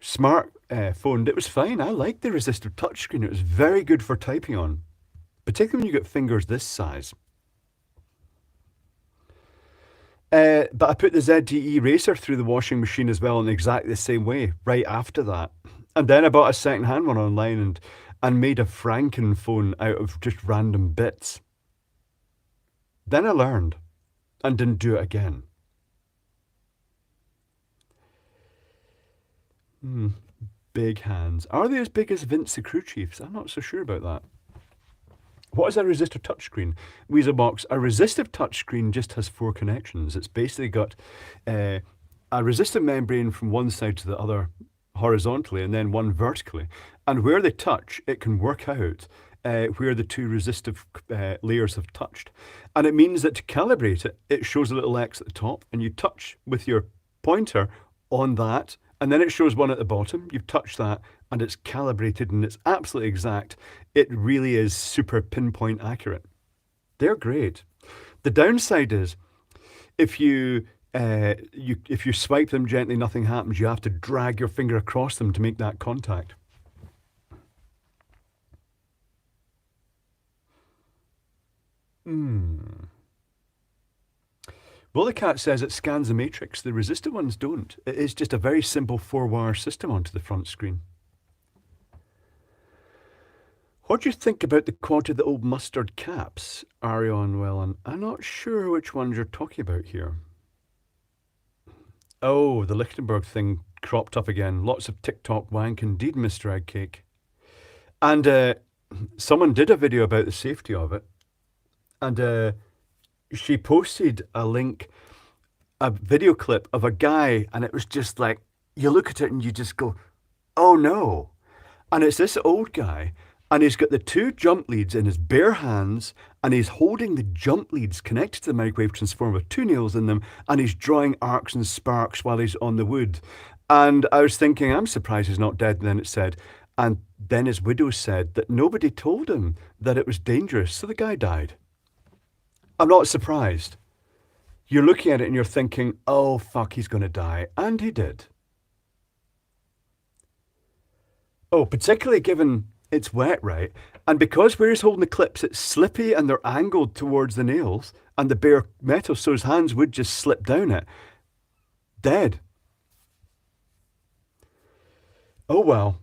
smart phone. It was fine. I liked the resistive touchscreen. It was very good for typing on, particularly when you get fingers this size. But I put the ZTE Racer through the washing machine as well in exactly the same way right after that. And then I bought a second hand one online and made a Franken phone out of just random bits. Then I learned and didn't do it again. Big hands. Are they as big as Vince the crew chief's? I'm not so sure about that. What is a resistor touchscreen? Weaselbox, a resistive touchscreen just has 4 connections. It's basically got a resistive membrane from one side to the other horizontally and then one vertically. And where they touch, it can work out where the 2 resistive layers have touched. And it means that to calibrate it, it shows a little X at the top and you touch with your pointer on that, and then it shows one at the bottom. You've touched that and it's calibrated and it's absolutely exact. It really is super pinpoint accurate. They're great. The downside is if you swipe them gently, nothing happens. You have to drag your finger across them to make that contact. Bullycat says it scans the matrix. The resistor ones don't. It is just a very simple 4-wire system onto the front screen. What do you think about the quality of the old mustard caps, Arion Wellan? I'm not sure which ones you're talking about here. Oh, the Lichtenberg thing cropped up again. Lots of TikTok wank indeed, Mr. Eggcake. And someone did a video about the safety of it. And she posted a link, a video clip of a guy, and it was just like, you look at it and you just go, oh no. And it's this old guy, and he's got the 2 jump leads in his bare hands, and he's holding the jump leads connected to the microwave transformer with 2 nails in them, and he's drawing arcs and sparks while he's on the wood. And I was thinking, I'm surprised he's not dead. And then it said, and then his widow said that nobody told him that it was dangerous, so the guy died. I'm not surprised. You're looking at it and you're thinking, oh fuck, he's going to die. And he did. Oh, particularly given it's wet, right? And because where he's holding the clips, it's slippy and they're angled towards the nails and the bare metal, so his hands would just slip down it. Dead. Oh well.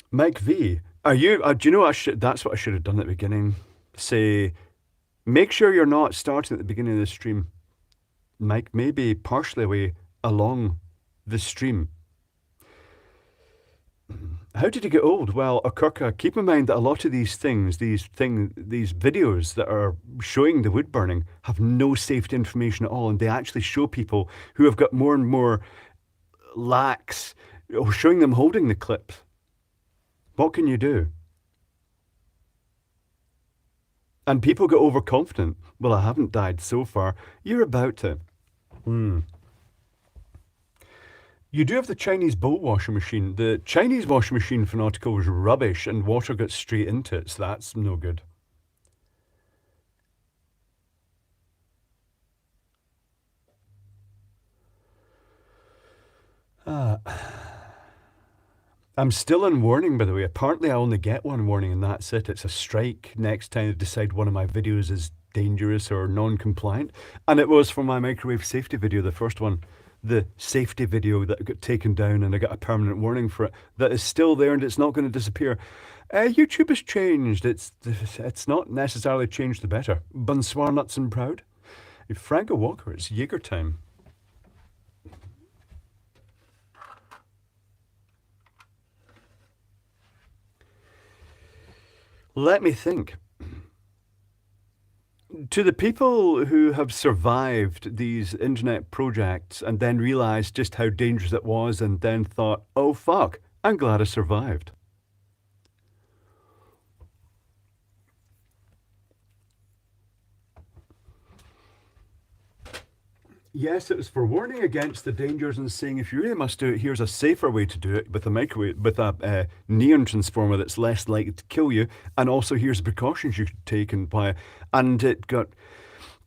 Mike V, are you, do you know that's what I should have done at the beginning? Say, make sure you're not starting at the beginning of the stream. Mike may be partially away along the stream. How did it get old? Well, Okurka, keep in mind that a lot of these things, these videos that are showing the wood burning have no safety information at all, and they actually show people who have got more and more lax, showing them holding the clip. What can you do? And people get overconfident. Well, I haven't died so far. You're about to. You do have the Chinese bowl washing machine. The Chinese washing machine for nautical was rubbish and water got straight into it, so that's no good. I'm still in warning, by the way. Apparently I only get 1 warning and that's it. It's a strike next time they decide one of my videos is dangerous or non-compliant. And it was for my microwave safety video, the first one. The safety video that got taken down and I got a permanent warning for it. That is still there and it's not going to disappear. YouTube has changed. It's not necessarily changed the better. Bonsoir, nuts and proud. Franco Walker, it's Jaeger time. Let me think. To the people who have survived these internet projects and then realised just how dangerous it was and then thought, oh fuck, I'm glad I survived. Yes, it was for warning against the dangers and saying if you really must do it, here's a safer way to do it with a microwave, with a neon transformer that's less likely to kill you, and also here's the precautions you should take and why. And it got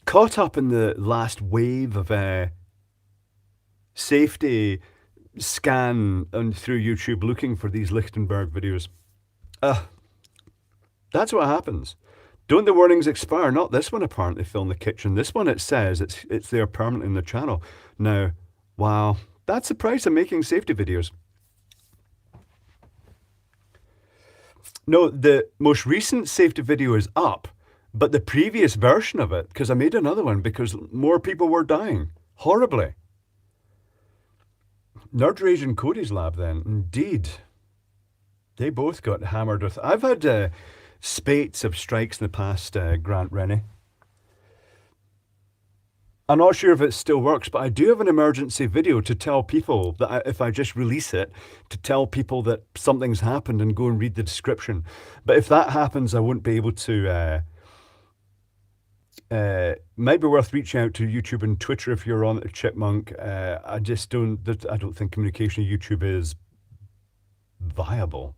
caught up in the last wave of safety scan and through YouTube looking for these Lichtenberg videos. That's what happens. Don't the warnings expire? Not this one, apparently, Phil in the kitchen. This one, it says it's there permanently in the channel. Now, wow, that's the price of making safety videos. No, the most recent safety video is up, But the previous version of it, because I made another one because more people were dying horribly. Nerd Rage and Cody's lab, then, indeed. They both got hammered with. I've had spates of strikes in the past, Grant Rennie. I'm not sure if it still works, but I do have an emergency video to tell people that if I just release it, to tell people that something's happened and go and read the description. But if that happens, I won't be able to. Might be worth reaching out to YouTube and Twitter if you're on it, Chipmunk. I just don't. I don't think communication on YouTube is viable.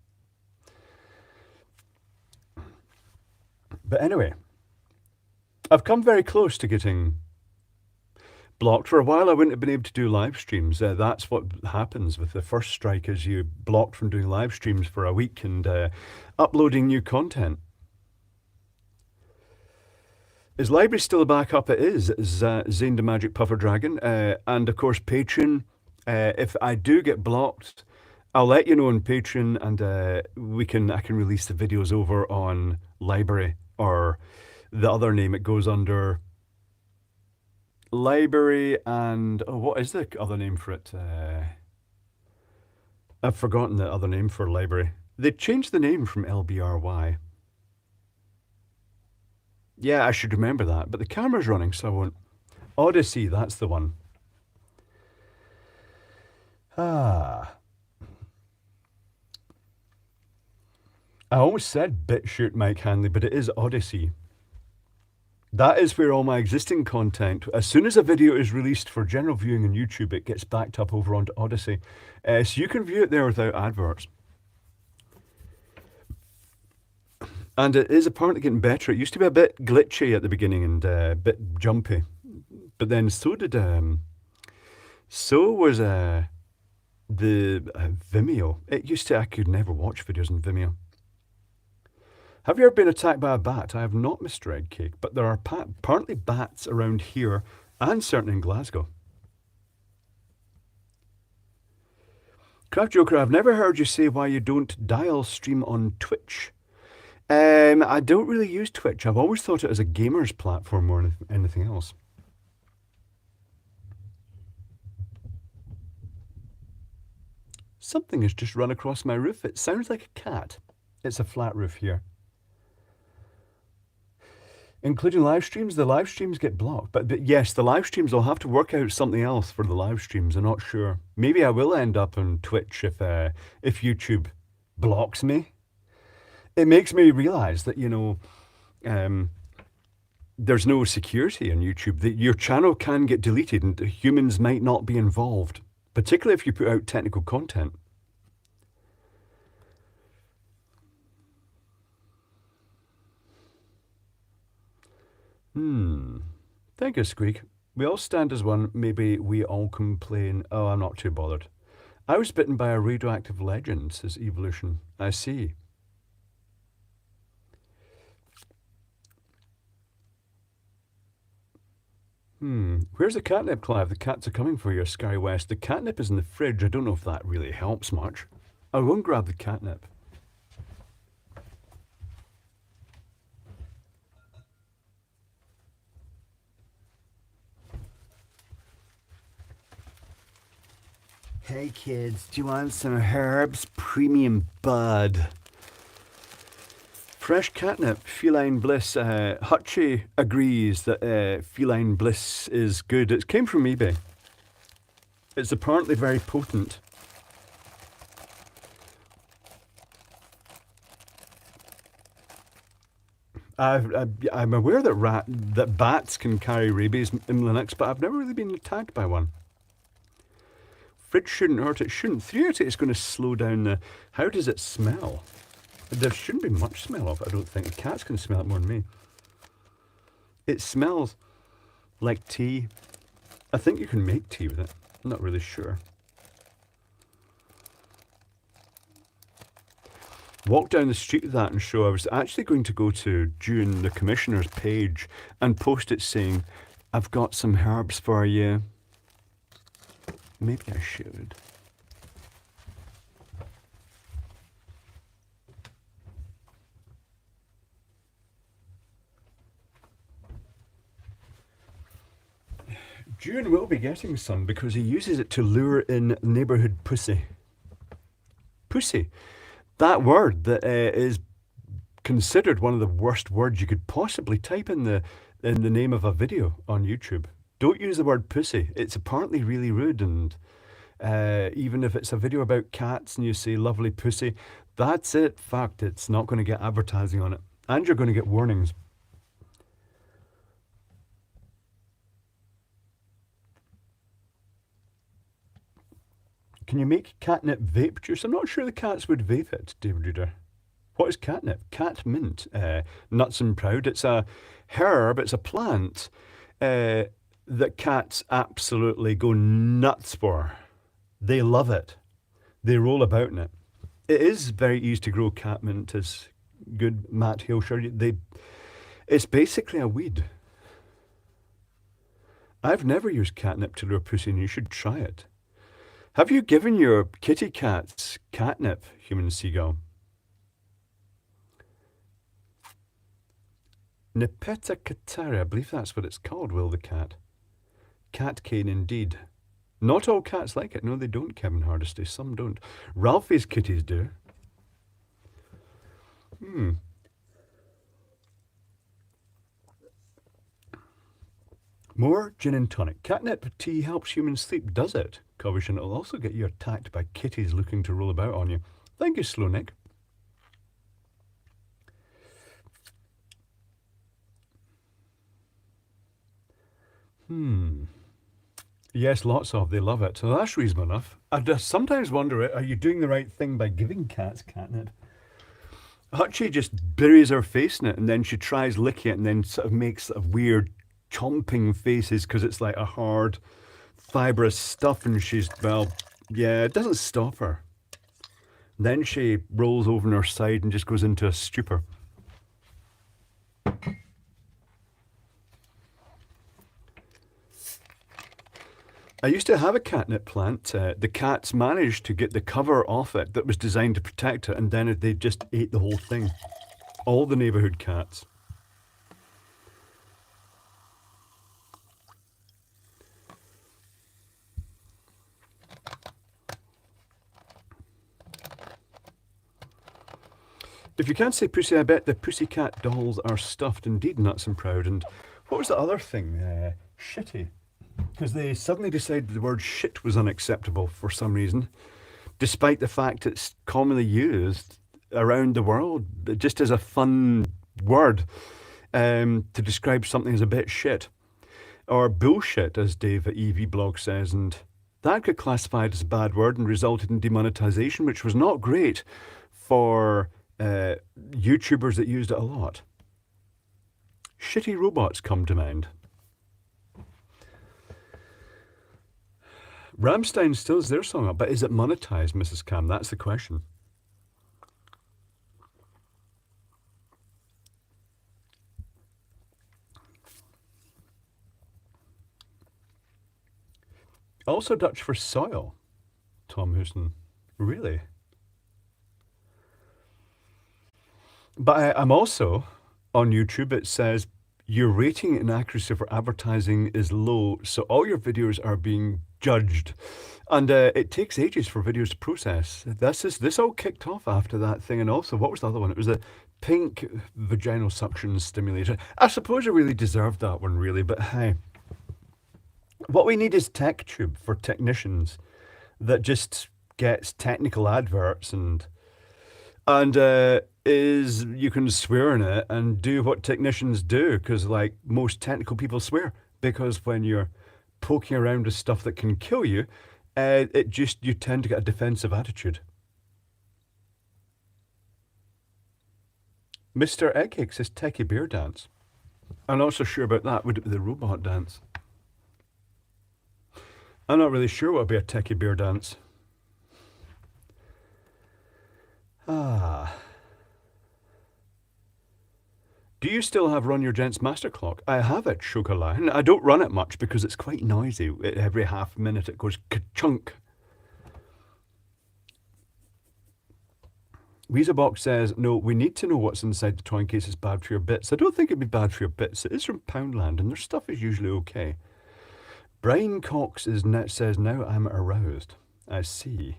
But anyway, I've come very close to getting blocked. For a while, I wouldn't have been able to do live streams. That's what happens with the first strike: is you blocked from doing live streams for a week and uploading new content. Is library still back up? It is. Zane the Magic Puffer Dragon, and of course Patreon. If I do get blocked, I'll let you know on Patreon, and I can release the videos over on library, or the other name it goes under. Library and what is the other name for it? I've forgotten the other name for library. They changed the name from LBRY. Yeah, I should remember that, but the camera's running, so I won't. Odyssey, that's the one. I almost said BitShoot Mike Hanley, but it is Odyssey. That is where all my existing content, as soon as a video is released for general viewing on YouTube, it gets backed up over onto Odyssey. So you can view it there without adverts. And it is apparently getting better. It used to be a bit glitchy at the beginning and a bit jumpy. But then so was the Vimeo. It used to, I could never watch videos on Vimeo. Have you ever been attacked by a bat? I have not, Mr. Eggcake, but there are apparently bats around here and certainly in Glasgow. Craft Joker, I've never heard you say why you don't dial stream on Twitch. I don't really use Twitch. I've always thought it as a gamer's platform more than anything else. Something has just run across my roof. It sounds like a cat. It's a flat roof here. Including live streams, the live streams get blocked. But yes, the live streams, I'll have to work out something else for the live streams. I'm not sure. Maybe I will end up on Twitch if YouTube blocks me. It makes me realize that, there's no security on YouTube. That your channel can get deleted and humans might not be involved, particularly if you put out technical content. Thank you, Squeak. We all stand as one. Maybe we all complain. Oh, I'm not too bothered. I was bitten by a radioactive legend, says Evolution. I see. Where's the catnip, Clive? The cats are coming for you, Sky West. The catnip is in the fridge. I don't know if that really helps much. I'll go and grab the catnip. Hey kids, do you want some herbs? Premium bud. Fresh catnip, feline bliss. Hutchie agrees that feline bliss is good. It came from eBay. It's apparently very potent. I'm aware that bats can carry rabies in Linux, but I've never really been attacked by one. Fridge shouldn't hurt. It shouldn't. 3 it's going to slow down the... How does it smell? There shouldn't be much smell of it, I don't think. The cats can smell it more than me. It smells like tea. I think you can make tea with it. I'm not really sure. Walk down the street with that and show. I was actually going to go to June, the commissioner's page, and post it saying, I've got some herbs for you. Maybe I should. June will be getting some because he uses it to lure in neighbourhood pussy. Pussy. That word that is considered one of the worst words you could possibly type in the name of a video on YouTube. Don't use the word pussy. It's apparently really rude, and even if it's a video about cats and you say lovely pussy, that's it. Fact, it's not going to get advertising on it. And you're going to get warnings. Can you make catnip vape juice? I'm not sure the cats would vape it, David Reader. What is catnip? Cat mint. Nuts and proud. It's a herb, it's a plant that cats absolutely go nuts for. They love it. They roll about in it. It is very easy to grow cat mint, as good Matt Hill showed you. It's basically a weed. I've never used catnip to lure pussy, and you should try it. Have you given your kitty cats catnip, human seagull? Nepeta catara, I believe that's what it's called, Will the cat. Cat cane indeed. Not all cats like it. No, they don't, Kevin Hardesty. Some don't. Ralphie's kitties do. More gin and tonic. Catnip tea helps humans sleep, does it? Covish, and it'll also get you attacked by kitties looking to roll about on you. Thank you, Slownick. Yes, lots of. They love it. So that's reasonable enough. I just sometimes wonder, are you doing the right thing by giving cats catnip? Hutchie just buries her face in it, and then she tries licking it, and then sort of makes sort of weird chomping faces because it's like a hard, fibrous stuff, and she's, well, yeah, it doesn't stop her. Then she rolls over on her side and just goes into a stupor. I used to have a catnip plant. The cats managed to get the cover off it that was designed to protect it, and then they just ate the whole thing. All the neighbourhood cats. If you can't say pussy, I bet the pussycat dolls are stuffed. Indeed, nuts and proud. And what was the other thing? Shitty. Because they suddenly decided the word shit was unacceptable for some reason, despite the fact it's commonly used around the world just as a fun word to describe something as a bit shit. Or bullshit, as Dave at EV Blog says, and that got classified as a bad word and resulted in demonetization, which was not great for YouTubers that used it a lot. Shitty robots come to mind. Rammstein still has their song up, but is it monetized, Mrs. Cam? That's the question. Also Dutch for soil, Tom Houston. Really? But I'm also on YouTube. It says your rating and accuracy for advertising is low, so all your videos are being judged, and it takes ages for videos to process. This all kicked off after that thing, and also what was the other one? It was the pink vaginal suction stimulator. I suppose I really deserved that one, really, but hey, what we need is TechTube for technicians that just gets technical adverts and is you can swear in it and do what technicians do, because like most technical people swear, because when you're poking around with stuff that can kill you, you tend to get a defensive attitude. Mr. Eggcake says techie bear dance. I'm not so sure about that. Would it be the robot dance? I'm not really sure what would be a techie bear dance. Do you still have Run Your Gents Master Clock? I have it, Shokaline. I don't run it much because it's quite noisy. Every half minute it goes ka-chunk. Weezabox says, no, we need to know what's inside the toy in case it's bad for your bits. I don't think it'd be bad for your bits. It is from Poundland, and their stuff is usually okay. Brian Cox says, now I'm aroused. I see.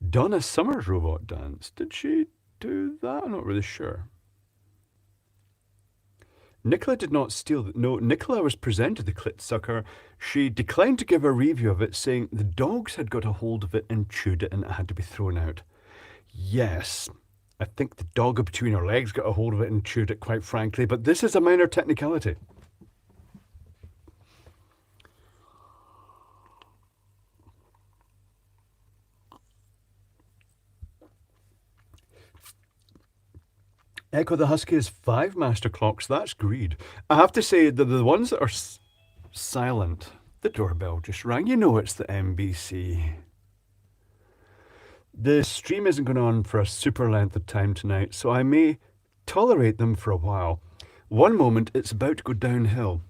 Donna Summer's robot dance. Did she do that? I'm not really sure. Nicola did not steal it. No, Nicola was presented the clit sucker. She declined to give a review of it, saying the dogs had got a hold of it and chewed it and it had to be thrown out. Yes, I think the dog between her legs got a hold of it and chewed it, quite frankly, but this is a minor technicality. Echo the Husky is 5 master clocks. That's greed. I have to say that the ones that are silent, the doorbell just rang. You know it's the MBC. The stream isn't going on for a super length of time tonight, so I may tolerate them for a while. One moment, it's about to go downhill.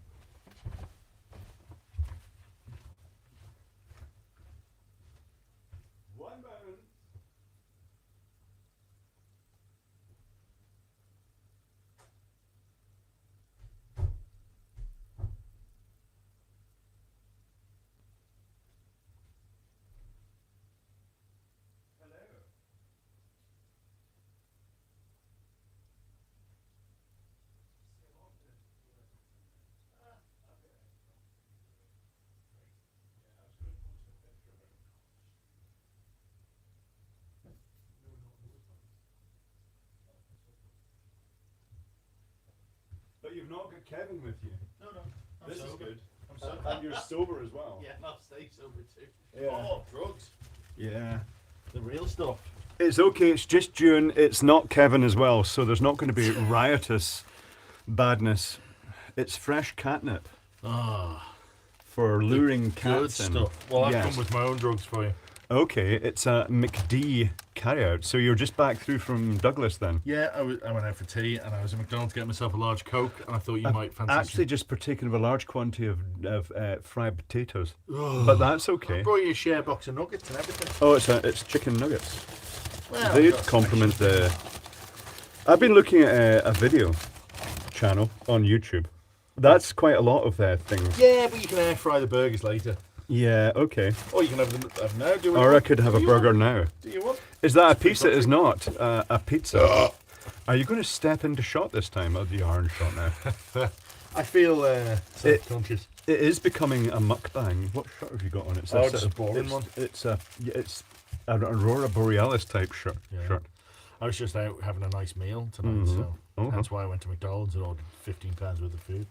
But you've not got Kevin with you. No. This is good. I'm sober. And you're sober as well. Yeah, I'll stay sober too. Yeah. Oh, drugs. Yeah. The real stuff. It's okay, it's just June. It's not Kevin as well, so there's not going to be riotous badness. It's fresh catnip for luring cats Good in. stuff. Well, I've Yes. come with my own drugs for you. Okay, it's a McD carryout. So you're just back through from Douglas then? Yeah, I went out for tea and I was at McDonald's getting myself a large Coke and I thought you might fancy Actually, just partaken of a large quantity of fried potatoes, but that's I okay. brought you a share box of nuggets and everything. Oh, it's chicken nuggets. Well, They I've got a complement selection. the. I've been looking at a video channel on YouTube. That's quite a lot of things. Yeah, but you can air fry the burgers later. Yeah, okay. Or you can have them now. Do you Or I want? could have a Do you burger want? now. Do you want? Is that a pizza? It is not a pizza. Are you going to step into shot this time? Oh, you are in shot now. I feel self-conscious. It is becoming a mukbang. What shirt have you got on? It's Oh, a just a boring one. It's an Aurora Borealis type shirt. Yeah. I was just out having a nice meal tonight, so that's why I went to McDonald's and ordered £15 worth of food.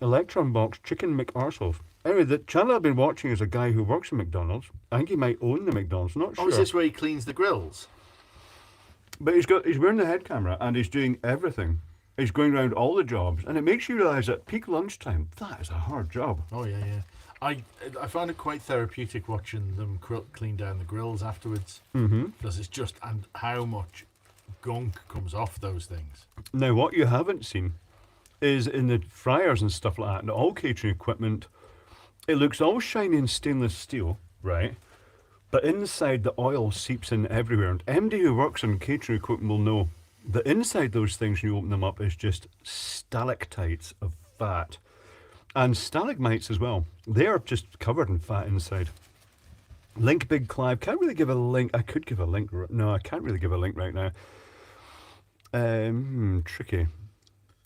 Electron Box Chicken McArseholes. Anyway, the channel I've been watching is a guy who works in McDonald's. I think he might own the McDonald's. Not sure. Oh, is this where he cleans the grills? But he's wearing the head camera and he's doing everything. He's going around all the jobs, and it makes you realise at peak lunchtime that is a hard job. Oh yeah. I find it quite therapeutic watching them clean down the grills afterwards, because it's just and how much gunk comes off those things. Now, what you haven't seen is in the fryers and stuff like that, and all catering equipment, it looks all shiny and stainless steel, right? But inside the oil seeps in everywhere. And MD who works on catering equipment will know that inside those things, when you open them up, is just stalactites of fat. And stalagmites as well. They are just covered in fat inside. Link Big Clive. Can't really give a link. I could give a link. No, I can't really give a link right now. Tricky.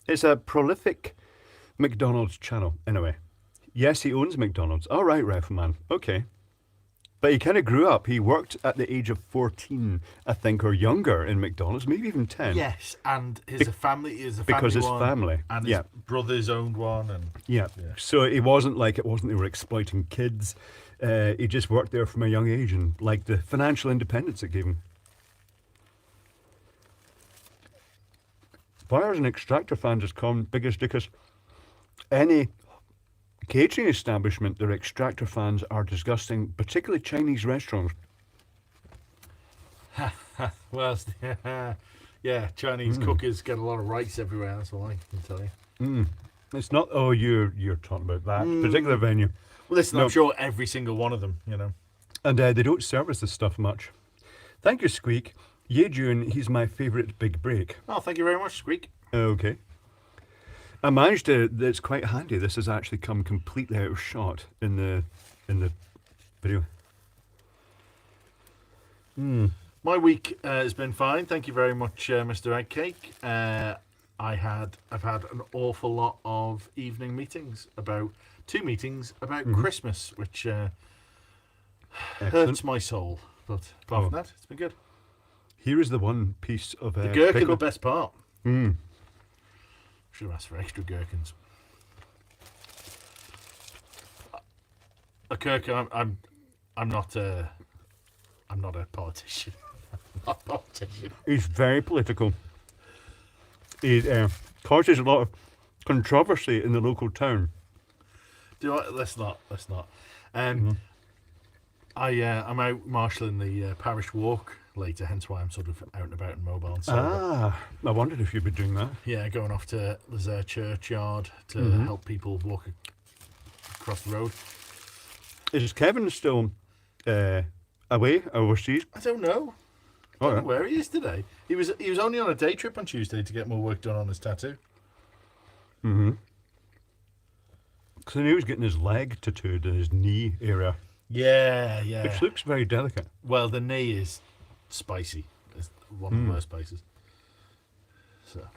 It's a prolific McDonald's channel. Anyway. Yes, he owns McDonald's. All right, Refman. Okay. But he kind of grew up. He worked at the age of 14, I think, or younger in McDonald's, maybe even 10. Yes, and his family is a family Because his one, family. and Yeah. his brothers owned one, and Yeah. So it wasn't they were exploiting kids. He just worked there from a young age and like the financial independence it gave him. Buyers and extractor fans is common biggest because any catering establishment, their extractor fans are disgusting, particularly Chinese restaurants. well, yeah, Chinese cookers get a lot of rice everywhere. That's all I can tell you. It's not. Oh, you're talking about that particular venue. Well, listen, No. I'm sure every single one of them, And they don't service this stuff much. Thank you, Squeak. Ye June, he's my favourite big break. Oh, thank you very much, Squeak. Okay. I managed to. It's quite handy. This has actually come completely out of shot in the video. My week has been fine. Thank you very much, Mr. Eggcake. I've had an awful lot of evening meetings about 2 meetings about Christmas, which hurts my soul. But apart from that, it's been good. Here is the one piece of The gherkin, pickle. the best part. Mm. Should have asked for extra gherkins. A gherkin. I'm not a politician. I'm not a politician. He's very political. He causes a lot of controversy in the local town. Let's not. I'm out marshalling the parish walk later, hence why I'm sort of out and about and mobile and sober. I wondered if you'd be doing that. Yeah, going off to the churchyard to help people walk across the road. Is Kevin still away overseas? I don't know. I don't know where he is today. He was only on a day trip on Tuesday to get more work done on his tattoo. Because I knew he was getting his leg tattooed in his knee area. Yeah. Which looks very delicate. Well, the knee is spicy. It's one of the worst places. So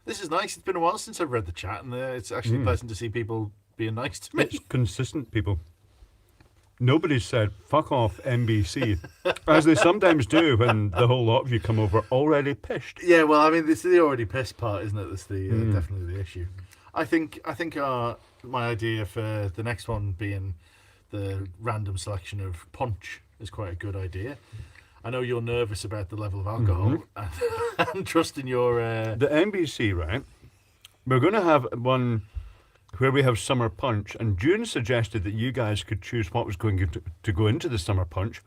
this is nice. It's been a while since I've read the chat, and it's actually pleasant to see people being nice to me. It's consistent people. Nobody said, fuck off NBC, as they sometimes do when the whole lot of you come over already pissed. Yeah, well, I mean, this is the already pissed part, isn't it? That's the definitely the issue. I think my idea for the next one being the random selection of punch is quite a good idea. I know you're nervous about the level of alcohol and trusting your... The NBC, right? We're going to have one where we have summer punch, and June suggested that you guys could choose what was going to go into the summer punch.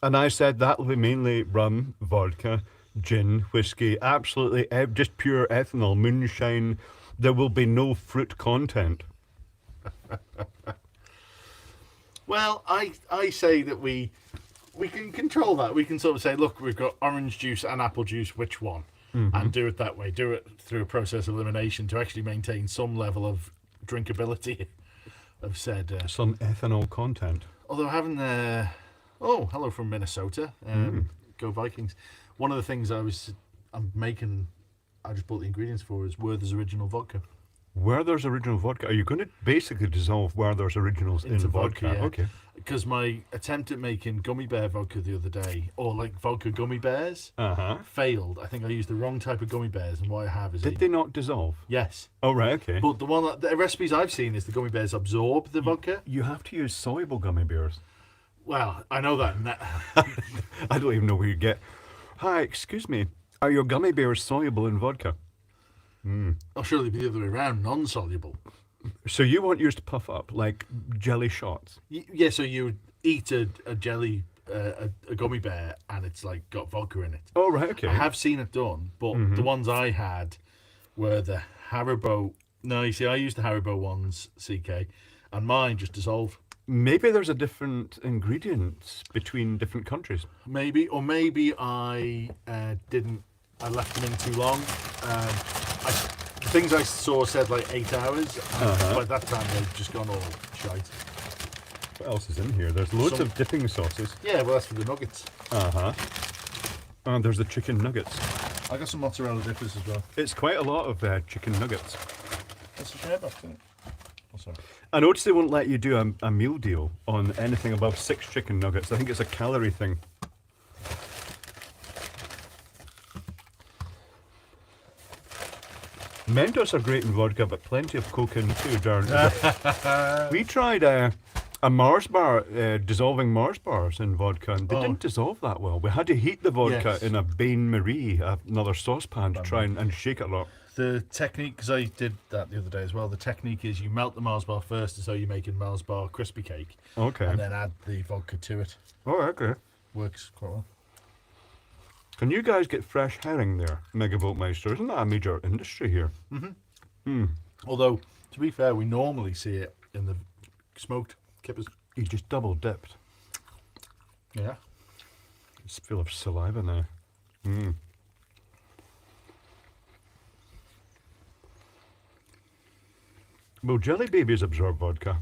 And I said that will be mainly rum, vodka, gin, whiskey, absolutely just pure ethanol, moonshine. There will be no fruit content. Well, I say that we can control that. We can sort of say, look, we've got orange juice and apple juice, which one? And do it that way. Do it through a process of elimination to actually maintain some level of drinkability of said... Some ethanol content. Although having the... Oh, hello from Minnesota. Go Vikings. One of the things I just bought the ingredients for is Werther's Original Vodka. Werther's Original Vodka. Are you going to basically dissolve Werther's Originals into vodka? Yeah. Okay. Because my attempt at making gummy bear vodka the other day, or like vodka gummy bears, failed. I think I used the wrong type of gummy bears, and what I have is... Did they not dissolve? Yes. Oh, right, okay. But the recipes I've seen is the gummy bears absorb the vodka. You have to use soluble gummy bears. Well, I know that. I don't even know where you get... Hi, excuse me. Are your gummy bears soluble in vodka? I'll surely be the other way around, non-soluble. So you want yours to puff up like jelly shots? Yeah, so you would eat a jelly, a gummy bear, and it's like got vodka in it. Oh, right, okay. I have seen it done, but the ones I had were the Haribo. No, you see, I used the Haribo ones, CK, and mine just dissolved. Maybe there's a different ingredients between different countries. Maybe I didn't. I left them in too long. The things I saw said like 8 hours. And by that time, they'd just gone all shite. What else is in here? There's loads of dipping sauces. Yeah, well, that's for the nuggets. And there's the chicken nuggets. I got some mozzarella dippers as well. It's quite a lot of chicken nuggets. That's the share box, isn't it? Oh, sorry. I noticed they won't let you do a meal deal on anything above 6 chicken nuggets. I think it's a calorie thing. Mentos are great in vodka, but plenty of Coke in too, darn. We tried a Mars bar, dissolving Mars bars in vodka, and they didn't dissolve that well. We had to heat the vodka in a Bain Marie, another saucepan, to try and shake it a lot. The technique, because I did that the other day as well, the technique is you melt the Mars bar first as though you're making Mars bar crispy cake. Okay. And then add the vodka to it. Oh, okay. Works quite well. Can you guys get fresh herring there, Megavoltmeister? Isn't that a major industry here? Although, to be fair, we normally see it in the smoked kippers. You just double dipped. Yeah. It's full of saliva now. Will jelly babies absorb vodka?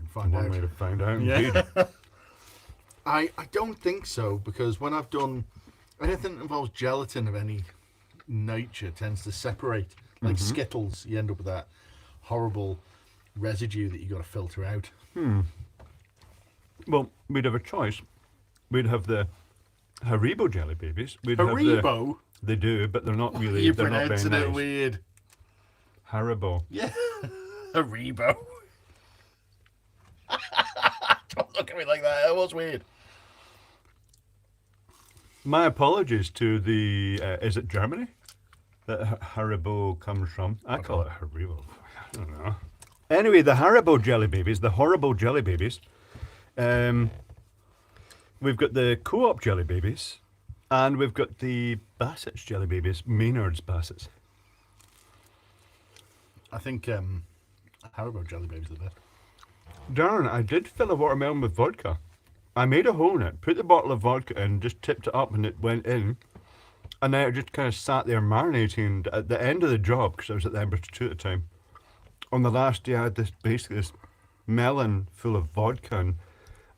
Find One out. way to find out, Yeah. indeed. I don't think so, because when I've done anything that involves gelatin of any nature tends to separate. Like Skittles, you end up with that horrible residue that you got to filter out. Well, we'd have a choice. We'd have the Haribo jelly babies. We'd have Haribo? they do, but they're not really. You're They're not very pronouncing it nice. weird. Haribo. Yeah. Haribo. Don't look at me like that. That was weird. My apologies to the. Is it Germany that Haribo comes from? I call it Haribo. I don't know. Anyway, the Haribo jelly babies, the horrible jelly babies. We've got the Co-op jelly babies, and we've got the Bassett's jelly babies, Maynard's Bassett's. I think Haribo jelly babies are the best. Darren, I did fill a watermelon with vodka. I made a hole in it, put the bottle of vodka in, just tipped it up, and it went in. And then it just kind of sat there marinating. And at the end of the job, because I was at the Embassy 2 at the time, on the last day I had this melon full of vodka, and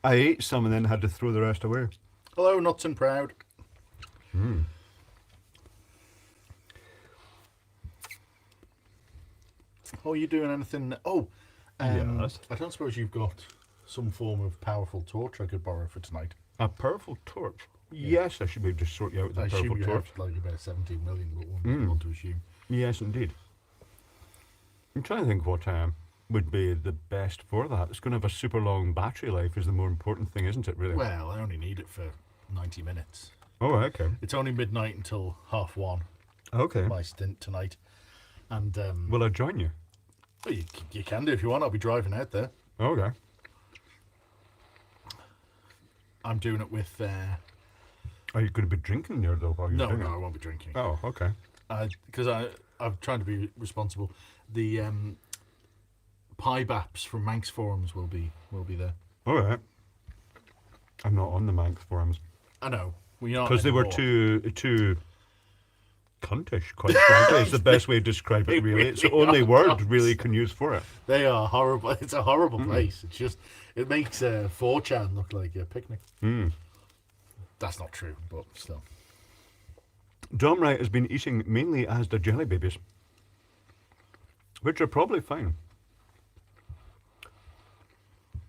I ate some and then had to throw the rest away. Hello, Nuts and Proud. Oh, are you doing anything? Oh, Yes. I don't suppose you've got some form of powerful torch I could borrow for tonight. A purple torch? Yes, I should be able to sort you out with I a assume purple you torch. have like about 17 million, but one want to assume. Yes, indeed. I'm trying to think what would be the best for that. It's going to have a super long battery life is the more important thing, isn't it, really? Well, I only need it for 90 minutes. Oh, okay. It's only midnight until 1:30, Okay. my stint tonight. And Will I join you? well, you can do if you want. I'll be driving out there. Okay. I'm doing it with... Are you going to be drinking there, though, while you're no, doing no, it? I won't be drinking. Oh, okay. Because I'm trying to be responsible. The pie baps from Manx forums will be there. All right. I'm not on the Manx forums. I know. We are Because they were anymore. too cuntish, quite frankly. It's the best way to describe They it, really. It's the really only are word nuts. really can use for it. They are horrible. It's a horrible place. It's just it makes 4chan look like a picnic. That's not true, but still. Dom Wright has been eating mainly Asda jelly babies, which are probably fine.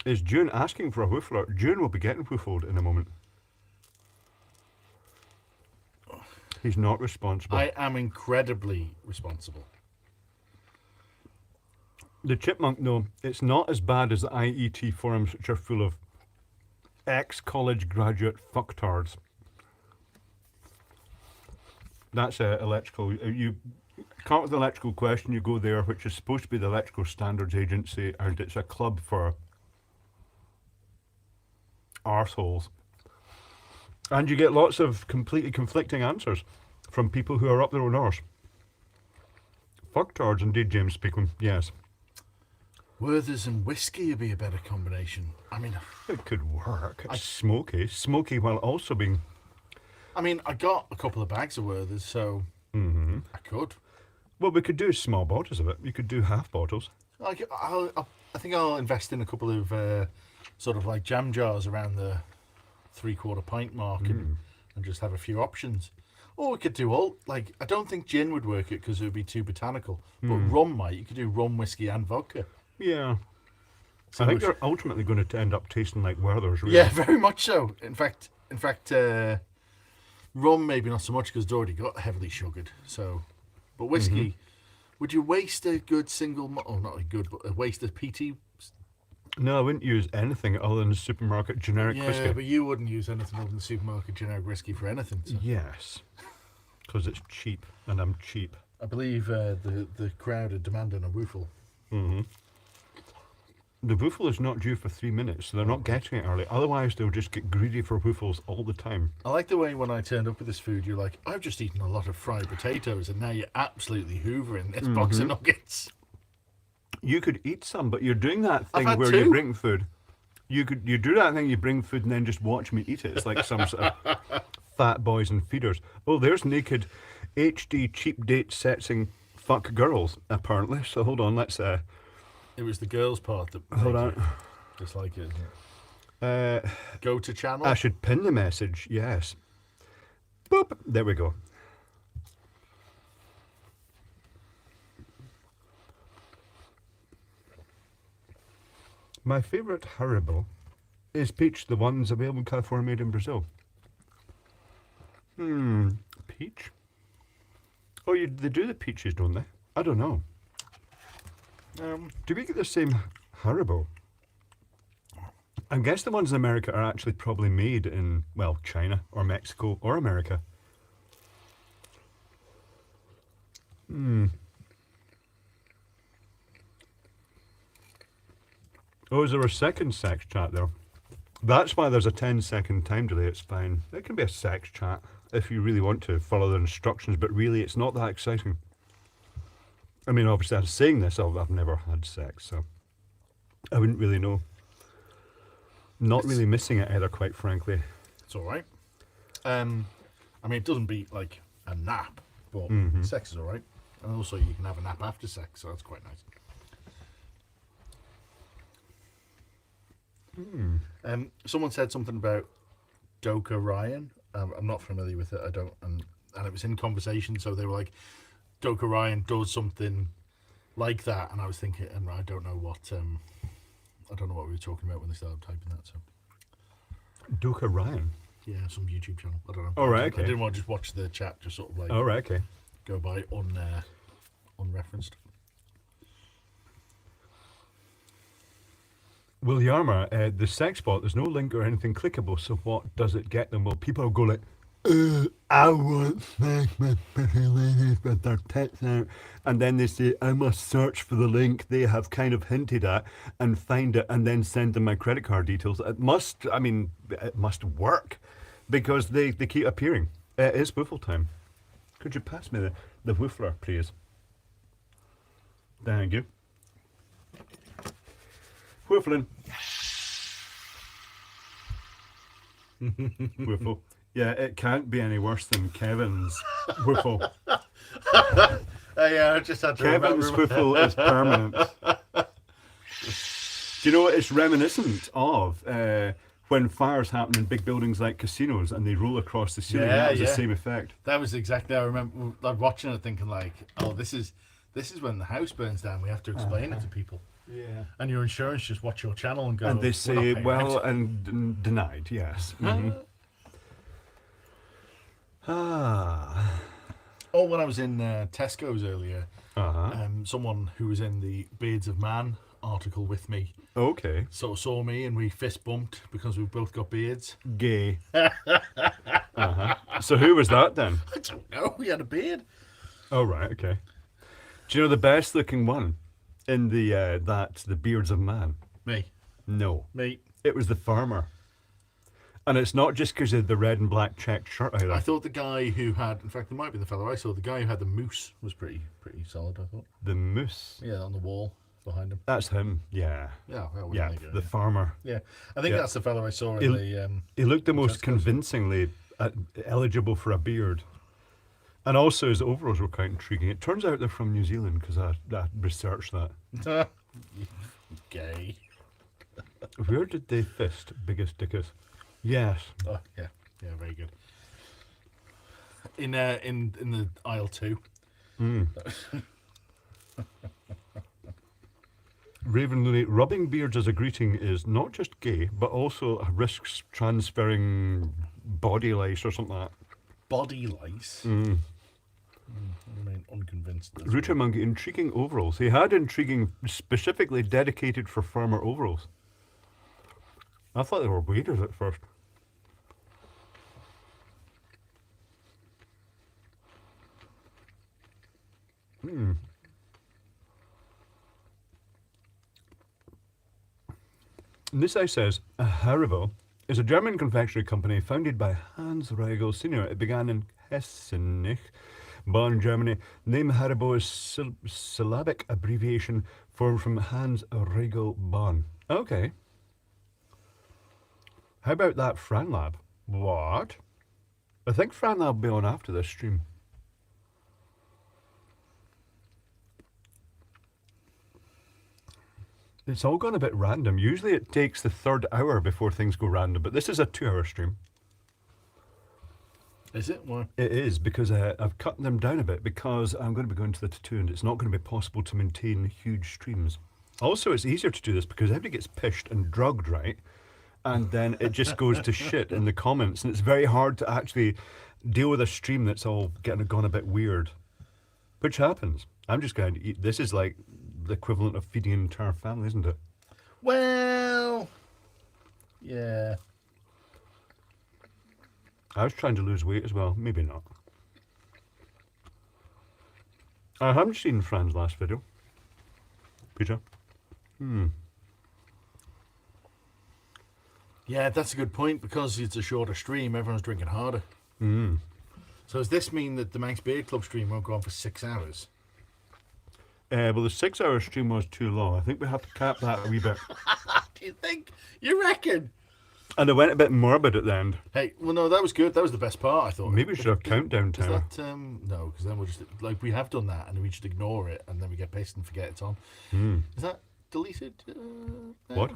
Is June asking for a woofler? June will be getting woofled in a moment. He's not responsible. I am incredibly responsible. The chipmunk, though, it's not as bad as the IET forums, which are full of ex-college graduate fucktards. That's electrical. You come up with an electrical question, you go there, which is supposed to be the Electrical Standards Agency, and it's a club for arseholes. And you get lots of completely conflicting answers from people who are up their own arse. Fucktards, indeed, James speaking. Yes. Werther's and whiskey would be a better combination. I mean, It could work. It's smoky. Smoky while also being... I got a couple of bags of Werther's, so I could. Well, we could do small bottles of it. You could do half bottles. I think I'll invest in a couple of sort of like jam jars around the 3/4 pint mark and just have a few options. Or we could do all, like, I don't think gin would work it because it would be too botanical. But rum might. You could do rum, whiskey and vodka. Yeah. So I think they're ultimately going to end up tasting like Werther's, really. yeah, very much so. In fact, rum maybe not so much because it's already got heavily sugared. So, but whiskey, would you waste a good single? Oh, not a good, but waste a PT. No, I wouldn't use anything other than supermarket generic Yeah, whiskey. but you wouldn't use anything other than supermarket generic whiskey for anything. So. Yes. Because it's cheap, and I'm cheap. I believe the crowd are demanding a woofle. The woofle is not due for 3 minutes, so they're not getting it early. Otherwise, they'll just get greedy for woofles all the time. I like the way when I turned up with this food, you're like, I've just eaten a lot of fried potatoes, and now you're absolutely hoovering this box of nuggets. You could eat some, but you're doing that I've thing had where two. you bring food. You do that thing, you bring food and then just watch me eat it. It's like some sort of fat boys and feeders. Oh, there's naked HD cheap date setting fuck girls, apparently. So hold on, let's It was the girls part that hold made on. you dislike it, isn't it? Uh, Go to channel. I should pin the message. Yes. Boop. There we go. My favourite Haribo is peach, the ones available in California, made in Brazil. Peach? Oh, they do the peaches, don't they? I don't know. Do we get the same Haribo? I guess the ones in America are actually probably made in, well, China or Mexico or America. Oh, is there a second sex chat there? That's why there's a 10-second time delay. It's fine. It can be a sex chat if you really want to follow the instructions, but really it's not that exciting. I mean, obviously, I'm saying this, I've never had sex, so I wouldn't really know. Not really missing it either, quite frankly. It's all right. I mean, it doesn't beat like a nap, but sex is all right. And also, you can have a nap after sex, so that's quite nice. Someone said something about Doka Ryan. I'm not familiar with it. I don't, and it was in conversation, so they were like, Doka Ryan does something like that, and I was thinking, and I don't know what we were talking about when they started typing that. So Doka Ryan. yeah, some YouTube channel. I don't know. Oh, right, I okay. didn't want to just watch the chat, just sort of like Oh, right, okay. go by unreferenced. Will Yarmer, the sex bot, there's no link or anything clickable, so what does it get them? Well, people go like, I want sex with pretty ladies with their tits out. And then they say, I must search for the link they have kind of hinted at and find it and then send them my credit card details. It must work because they keep appearing. It is woofle time. Could you pass me the woofler, please? Thank you. Woofling. Woofle. Yeah, it can't be any worse than Kevin's woofle. Yeah, I just had to Kevin's remember. woofle is permanent. Do you know what it's reminiscent of? When fires happen in big buildings like casinos and they roll across the ceiling. Yeah, That was yeah. the same effect. That was exactly. I remember like watching it, thinking like, "Oh, this is when the house burns down. We have to explain it to people." Yeah. And your insurance just watch your channel and go. And they "We're not say, paying well, rent." and denied, yes. Ah. Oh, when I was in Tesco's earlier, Uh-huh. someone who was in the Beards of Man article with me Okay. sort of saw me and we fist bumped because we both got beards. Gay. Uh-huh. So who was that then? I don't know. He had a beard. Oh, right, okay. Do you know the best looking one in the Beards of Man? Me. No. Me. It was the farmer. And it's not just because of the red and black checked shirt either. I thought the guy who had, in fact, it might be the fellow I saw. The guy who had the moose was pretty solid. I thought. The moose. Yeah, on the wall behind him. That's him. Yeah. Yeah, well, Yeah. there you go, The farmer. yeah. I think Yeah. that's the fellow I saw in the. He looked the most Tesco's. convincingly eligible for a beard. And also his overalls were quite intriguing. It turns out they're from New Zealand because I researched that. Gay. Where did they fist biggest dickers? Yes. Oh yeah, very good. In the aisle 2. Raven Looney, rubbing beards as a greeting is not just gay, but also risks transferring body lice or something like that. Body lice. I remain unconvinced. Router Monkey, intriguing overalls. He had intriguing specifically dedicated for farmer overalls. I thought they were waders at first. And this guy says, Haribo is a German confectionery company founded by Hans Riegel Sr. It began in Hessenich, Bonn, Germany. Name Haribo is syllabic abbreviation formed from Hans Riegel Bonn. Okay. How about that Fran Lab? What? I think Fran Lab will be on after this stream. It's all gone a bit random. Usually it takes the third hour before things go random, but this is a 2-hour stream. Is it? Why? It is, because I've cut them down a bit because I'm going to be going to the tattoo and it's not going to be possible to maintain huge streams. Also, it's easier to do this because everybody gets pished and drugged, right? And then it just goes to shit in the comments, and it's very hard to actually deal with a stream that's all gone a bit weird, which happens. I'm just going to eat. This is like the equivalent of feeding an entire family, isn't it? Well, yeah. I was trying to lose weight as well. Maybe not. I haven't seen Fran's last video. Peter? Yeah, that's a good point. Because it's a shorter stream, everyone's drinking harder. So does this mean that the Manx Beer Club stream won't go on for 6 hours? Well, the 6-hour stream was too long. I think we have to cap that a wee bit. Do you think? You reckon? And it went a bit morbid at the end. Hey, well, no, that was good. That was the best part, I thought. Maybe we should have countdown Is timer. that, no, because then we'll just, like, we have done that, and we just ignore it, and then we get pissed and forget it's on. Is that deleted? What?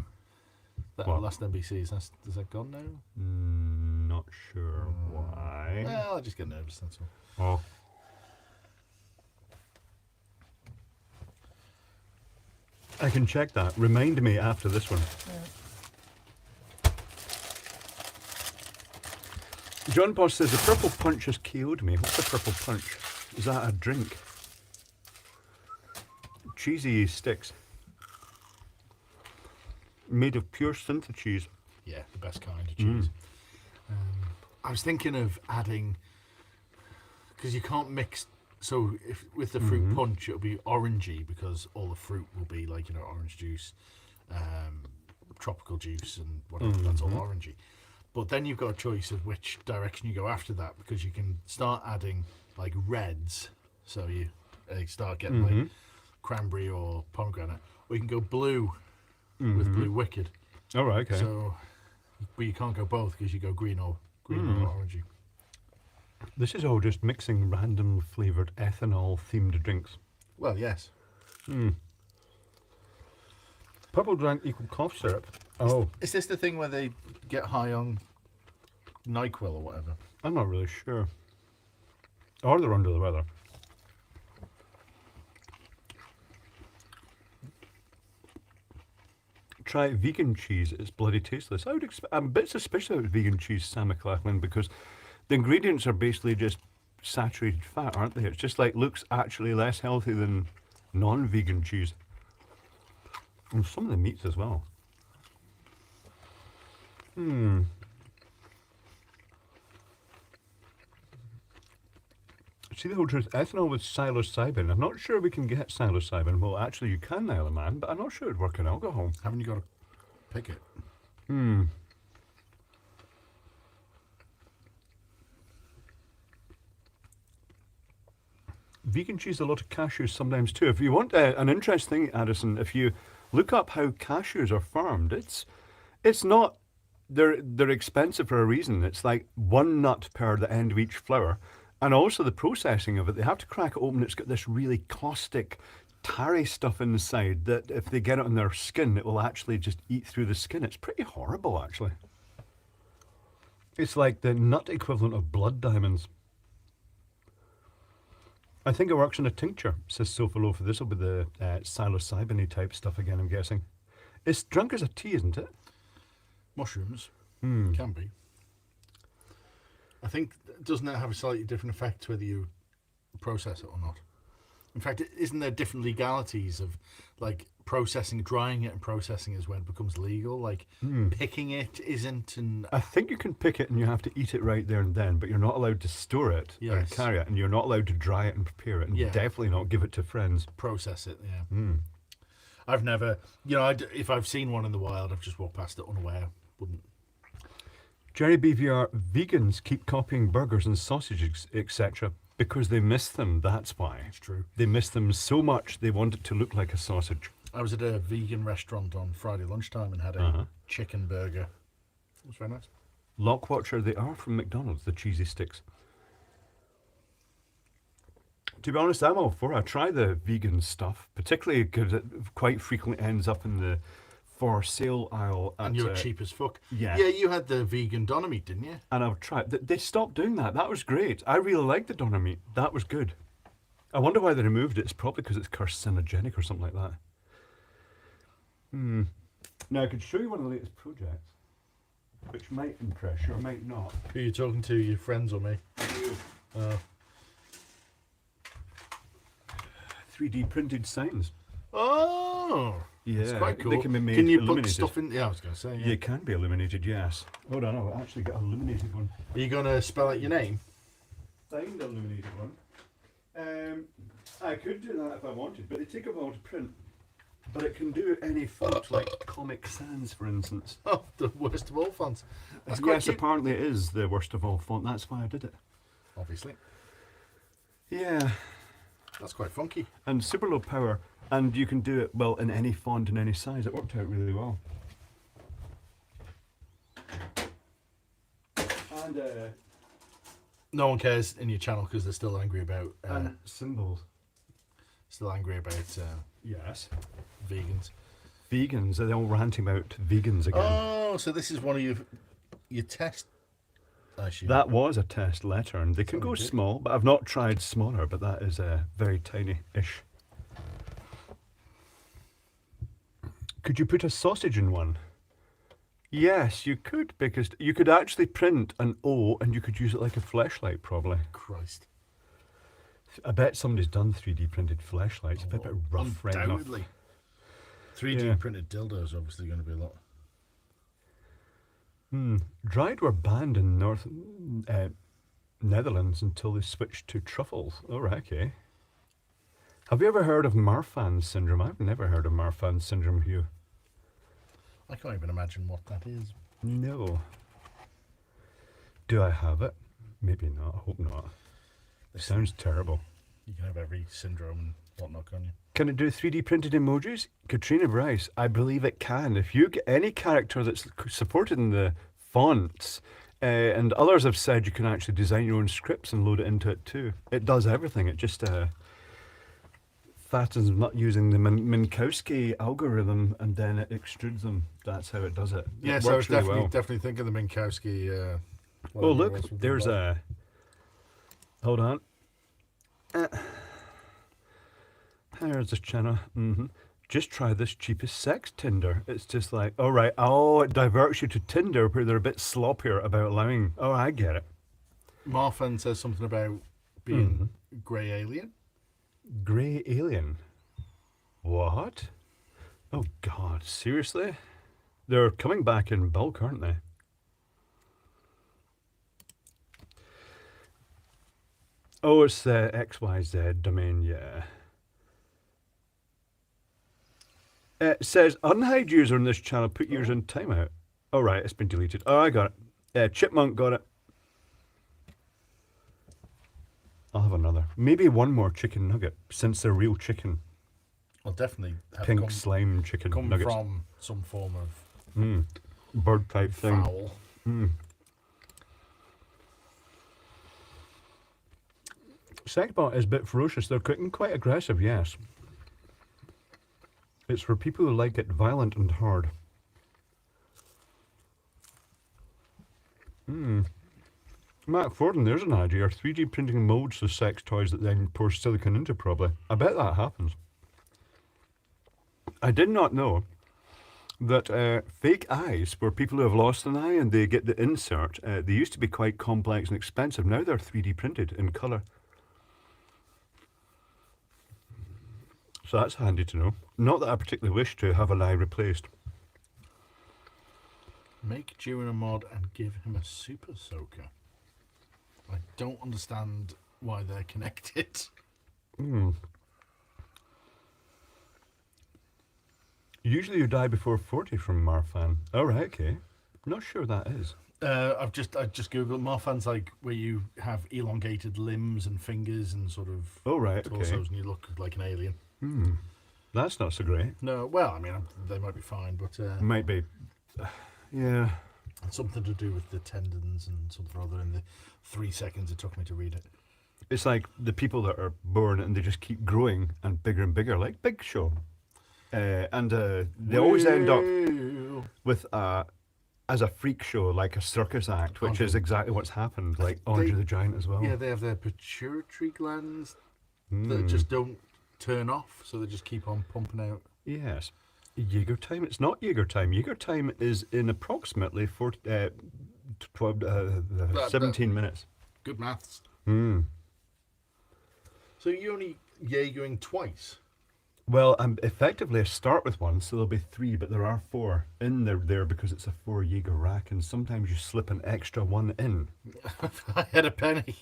That What? last NBC, is that gone now? Not sure why. Well, I just get nervous, that's all. Oh. I can check that. Remind me after this one. John Boss says the purple punch has KO'd me. What's a purple punch? Is that a drink? Cheesy sticks. Made of pure synth cheese. Yeah, the best kind of cheese. I was thinking of adding, because you can't mix. So if with the fruit punch, it'll be orangey because all the fruit will be like, orange juice, tropical juice, and whatever. That's all orangey. But then you've got a choice of which direction you go after that, because you can start adding like reds. So you start getting like cranberry or pomegranate, or you can go blue with Blue Wicked. All right, okay. So, but you can't go both because you go green or orangey. This is all just mixing random flavoured ethanol-themed drinks. Well, yes. Purple drink equal cough syrup. Oh, Is this the thing where they get high on NyQuil or whatever? I'm not really sure. Or they're under the weather. Try vegan cheese. It's bloody tasteless. I'm a bit suspicious about vegan cheese, Sam McLachlan, because the ingredients are basically just saturated fat, aren't they? It's just like looks actually less healthy than non-vegan cheese. And some of the meats as well. See the whole truth, ethanol with psilocybin. I'm not sure we can get psilocybin. Well, actually you can now, man, but I'm not sure it'd work in alcohol. Haven't you got to pick it? Vegan cheese, a lot of cashews sometimes too. If you want an interesting thing, Addison, if you look up how cashews are farmed, it's not, they're expensive for a reason. It's like 1 nut per the end of each flower. And also the processing of it, they have to crack it open. It's got this really caustic, tarry stuff inside that if they get it on their skin, it will actually just eat through the skin. It's pretty horrible, actually. It's like the nut equivalent of blood diamonds. I think it works in a tincture, says Sofa Lofa. This will be the psilocybin-y type stuff again, I'm guessing. It's drunk as a tea, isn't it? Mushrooms can be. I think, doesn't it have a slightly different effect whether you process it or not? In fact, isn't there different legalities of like processing, drying it and processing is when it becomes legal? Like picking it isn't, and I think you can pick it and you have to eat it right there and then, but you're not allowed to store it or Yes. carry it, and you're not allowed to dry it and prepare it, and Yeah. definitely not give it to friends. process it. Yeah. I've never, if I've seen one in the wild, I've just walked past it unaware. Wouldn't. Jerry BVR, vegans keep copying burgers and sausages, etc. because they miss them, that's why. It's true. They miss them so much they want it to look like a sausage. I was at a vegan restaurant on Friday lunchtime and had a chicken burger. It was very nice. Lockwatcher, they are from McDonald's, the cheesy sticks. To be honest, I'm all for it. I try the vegan stuff, particularly because it quite frequently ends up in the for sale aisle. And you're cheap as fuck. Yeah. Yeah, you had the vegan doner meat, didn't you? And I've tried. They stopped doing that. That was great. I really liked the doner meat. That was good. I wonder why they removed it. It's probably because it's carcinogenic or something like that. Now, I could show you one of the latest projects, which might impress you or might not. Who are you talking to, your friends or me? 3D printed signs. Oh! Yeah, it's quite cool. They can be made Can you illuminated. put stuff in? Yeah, I was going to say. Yeah, it can be illuminated, yes. Hold on, I've actually got a illuminated one. Are you going to spell out your name? Signed illuminated one. I could do that if I wanted, but they take a while to print. But it can do any font, like Comic Sans, for instance. Oh, the worst of all fonts. That's quite Yes, cute. apparently it is the worst of all font. That's why I did it. Obviously. Yeah, That's quite funky. and super low power, and you can do it, well, in any font and any size. It worked out really well. And, No one cares in your channel because they're still angry about symbols. Yes. vegans. Vegans, they're all ranting about vegans again. Oh, so this is one of your test. I assume. That was a test letter, and they can go Something good. small, but I've not tried smaller, but that is very tiny-ish. Could you put a sausage in one? Yes, you could, because you could actually print an O and you could use it like a fleshlight, probably. Christ. I bet somebody's done 3D printed fleshlights. A bit rough right enough. Undoubtedly. 3D Yeah. printed dildos obviously going to be a lot. Dried were banned in North Netherlands until they switched to truffles. Oh, right, okay. Have you ever heard of Marfan syndrome? I've never heard of Marfan syndrome, Hugh. I can't even imagine what that is. No. Do I have it? Maybe not. I hope not. It sounds terrible. You can have every syndrome and whatnot, can't you? Can it do 3D printed emojis? Katrina Bryce, I believe it can. If you get any character that's supported in the fonts, and others have said you can actually design your own scripts and load it into it too. It does everything. It just fattens them up using the Minkowski algorithm, and then it extrudes them. That's how it does it. Yes, It I works was really well. definitely thinking the Minkowski. Oh, whatever it look, was with the there's bot. Hold on. There's this channel. Just try this cheapest sex Tinder. It's just like, all right, it diverts you to Tinder where they're a bit sloppier about allowing. Oh, I get it. Marfan says something about being grey alien. Grey alien. What? Oh, God, seriously? They're coming back in bulk, aren't they? Oh, it's the XYZ domain, yeah. It says, unhide user on this channel, put yours in timeout. Oh, right, it's been deleted. Oh, I got it. Chipmunk got it. I'll have another. Maybe one more chicken nugget, since they're real chicken. I'll definitely have Pink slime chicken come nuggets. from some form of Bird type thing. fowl. Sexbot is a bit ferocious. They're cooking quite aggressive, yes. It's for people who like it violent and hard. Matt Forden, there's an idea. 3D printing molds the sex toys that then pour silicon into, probably. I bet that happens. I did not know that fake eyes, for people who have lost an eye and they get the insert, they used to be quite complex and expensive. Now they're 3D printed in colour. So that's handy to know. Not that I particularly wish to have an eye replaced. Make Jiren a mod and give him a super soaker. I don't understand why they're connected. Usually you die before 40 from Marfan. Oh, right, okay. Not sure that is. I just googled Marfan's like where you have elongated limbs and fingers and sort of Oh, right, okay. torsos and you look like an alien. That's not so great. No, well, I mean they might be fine, but Might be. Yeah. something to do with the tendons and something or other in the 3 seconds it took me to read it. It's like the people that are born and they just keep growing and bigger, like Big Show. They always end up Well, with as a freak show, like a circus act, which is Andre- exactly what's happened, like they- Andre the Giant as well. yeah, they have their pituitary glands that Mm. just don't turn off, so they just keep on pumping out. Yes. Jaeger time? It's not Jaeger time. Jaeger time is in approximately 17 minutes. Good maths. Mm. So you only Jaegering twice. Well, effectively I start with one, so there'll be 3, but there are 4 in there because it's a 4 Jaeger rack, and sometimes you slip an extra one in. I had a penny.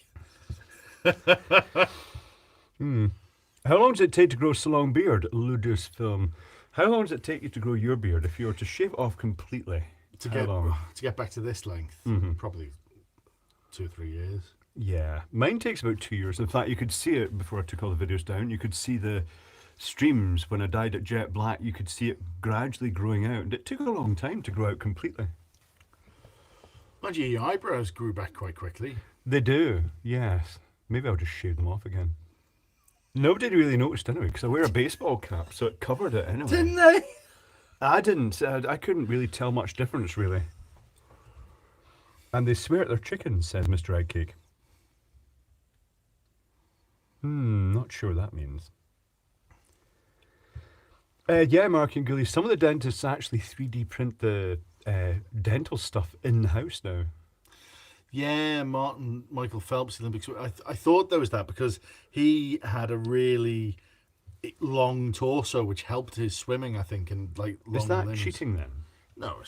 How long does it take to grow so long beard? Ludus film. How long does it take you to grow your beard if you were to shave it off completely? To How long? get back to this length, probably 2 or 3 years. Yeah, mine takes about 2 years. In fact, you could see it before I took all the videos down. You could see the streams when I dyed it jet black. You could see it gradually growing out. And it took a long time to grow out completely. Mind you, your eyebrows grew back quite quickly. They do, yes. Maybe I'll just shave them off again. Nobody really noticed anyway, because I wear a baseball cap, so it covered it anyway. Didn't they? I didn't. I couldn't really tell much difference, really. And they swear at their chickens, says Mr. Eggcake. Not sure what that means. Yeah, Mark and Gully, some of the dentists actually 3D print the dental stuff in the house now. Yeah, Michael Phelps Olympics. I thought there was that because he had a really long torso, which helped his swimming, I think, and like long Is that limbs. cheating then? No,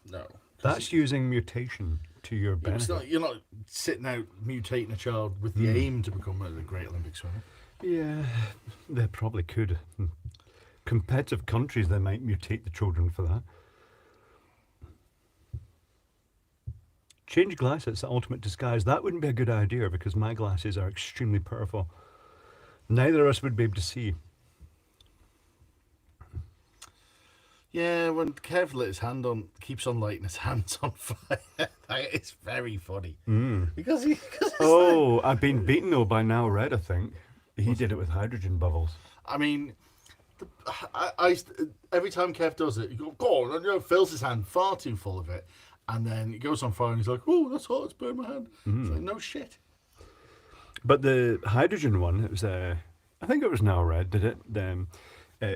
no. That's using mutation to your benefit. You're not sitting out mutating a child with the aim to become a great Olympic swimmer. Yeah, they probably could. Competitive countries, they might mutate the children for that. Change glasses, the ultimate disguise. That wouldn't be a good idea because my glasses are extremely powerful. Neither of us would be able to see. Yeah, when Kev lit his hand on, keeps on lighting his hands on fire. It's very funny because Oh, I've been beaten though by Now Red, I think. He did it with hydrogen bubbles. I mean, I every time Kev does it, he goes, "Go on," and fills his hand far too full of it, and then it goes on fire, and he's like, "Oh, that's hot! It's burned my hand." It's like, no shit. But the hydrogen one, it was I think it was Now Red did it.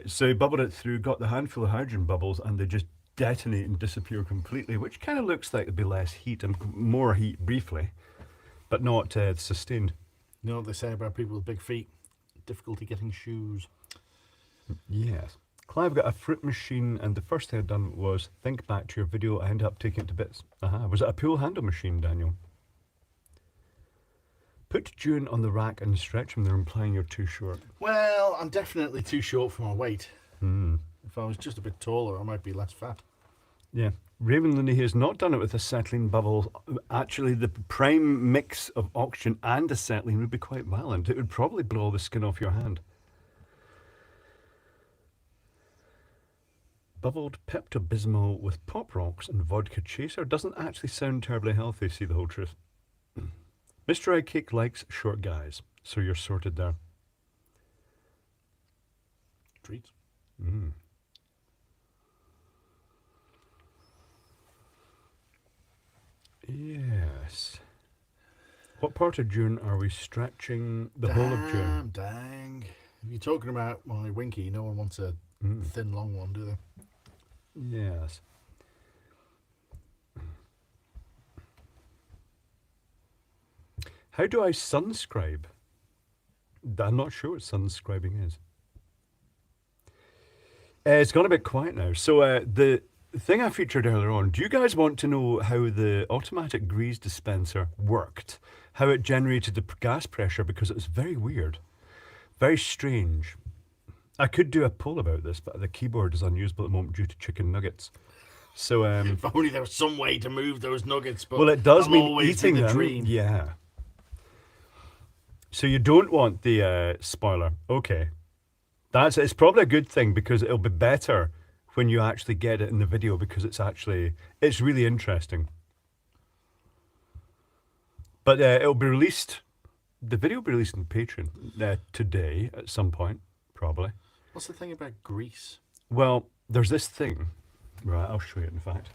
So he bubbled it through, got the handful of hydrogen bubbles, and they just detonate and disappear completely, which kind of looks like there'd be less heat and more heat briefly, but not sustained. You know what they say about people with big feet? Difficulty getting shoes. Yes. Clive got a fruit machine, and the first thing I'd done was think back to your video. I ended up taking it to bits. Was it a pull handle machine, Daniel? Put June on the rack and stretch him. They're implying you're too short. Well, I'm definitely too short for my weight. If I was just a bit taller, I might be less fat. Yeah. Raven Looney has not done it with acetylene bubbles. Actually, the prime mix of oxygen and acetylene would be quite violent. It would probably blow the skin off your hand. Bubbled Pepto-Bismol with Pop Rocks and vodka chaser doesn't actually sound terribly healthy, see the whole truth. Mr. Eggcake likes short guys, so you're sorted there. Treats. Yes. What part of June are we stretching? The whole of June. Dang. If you're talking about my winky, no one wants a thin, long one, do they? Yes. How do I sunscribe? I'm not sure what sunscribing is. It's gone a bit quiet now. So the thing I featured earlier on, do you guys want to know how the automatic grease dispenser worked? How it generated the gas pressure? Because it was very weird. Very strange. I could do a poll about this, but the keyboard is unusable at the moment due to chicken nuggets. So If only there was some way to move those nuggets. But well, it does that'll mean always be eating the them. dream. Yeah. So you don't want the spoiler. Okay. It's probably a good thing because it'll be better when you actually get it in the video because it's really interesting. But it'll be released The video will be released on Patreon today at some point, probably. What's the thing about grease? Well, there's this thing. Right, I'll show you it, in fact.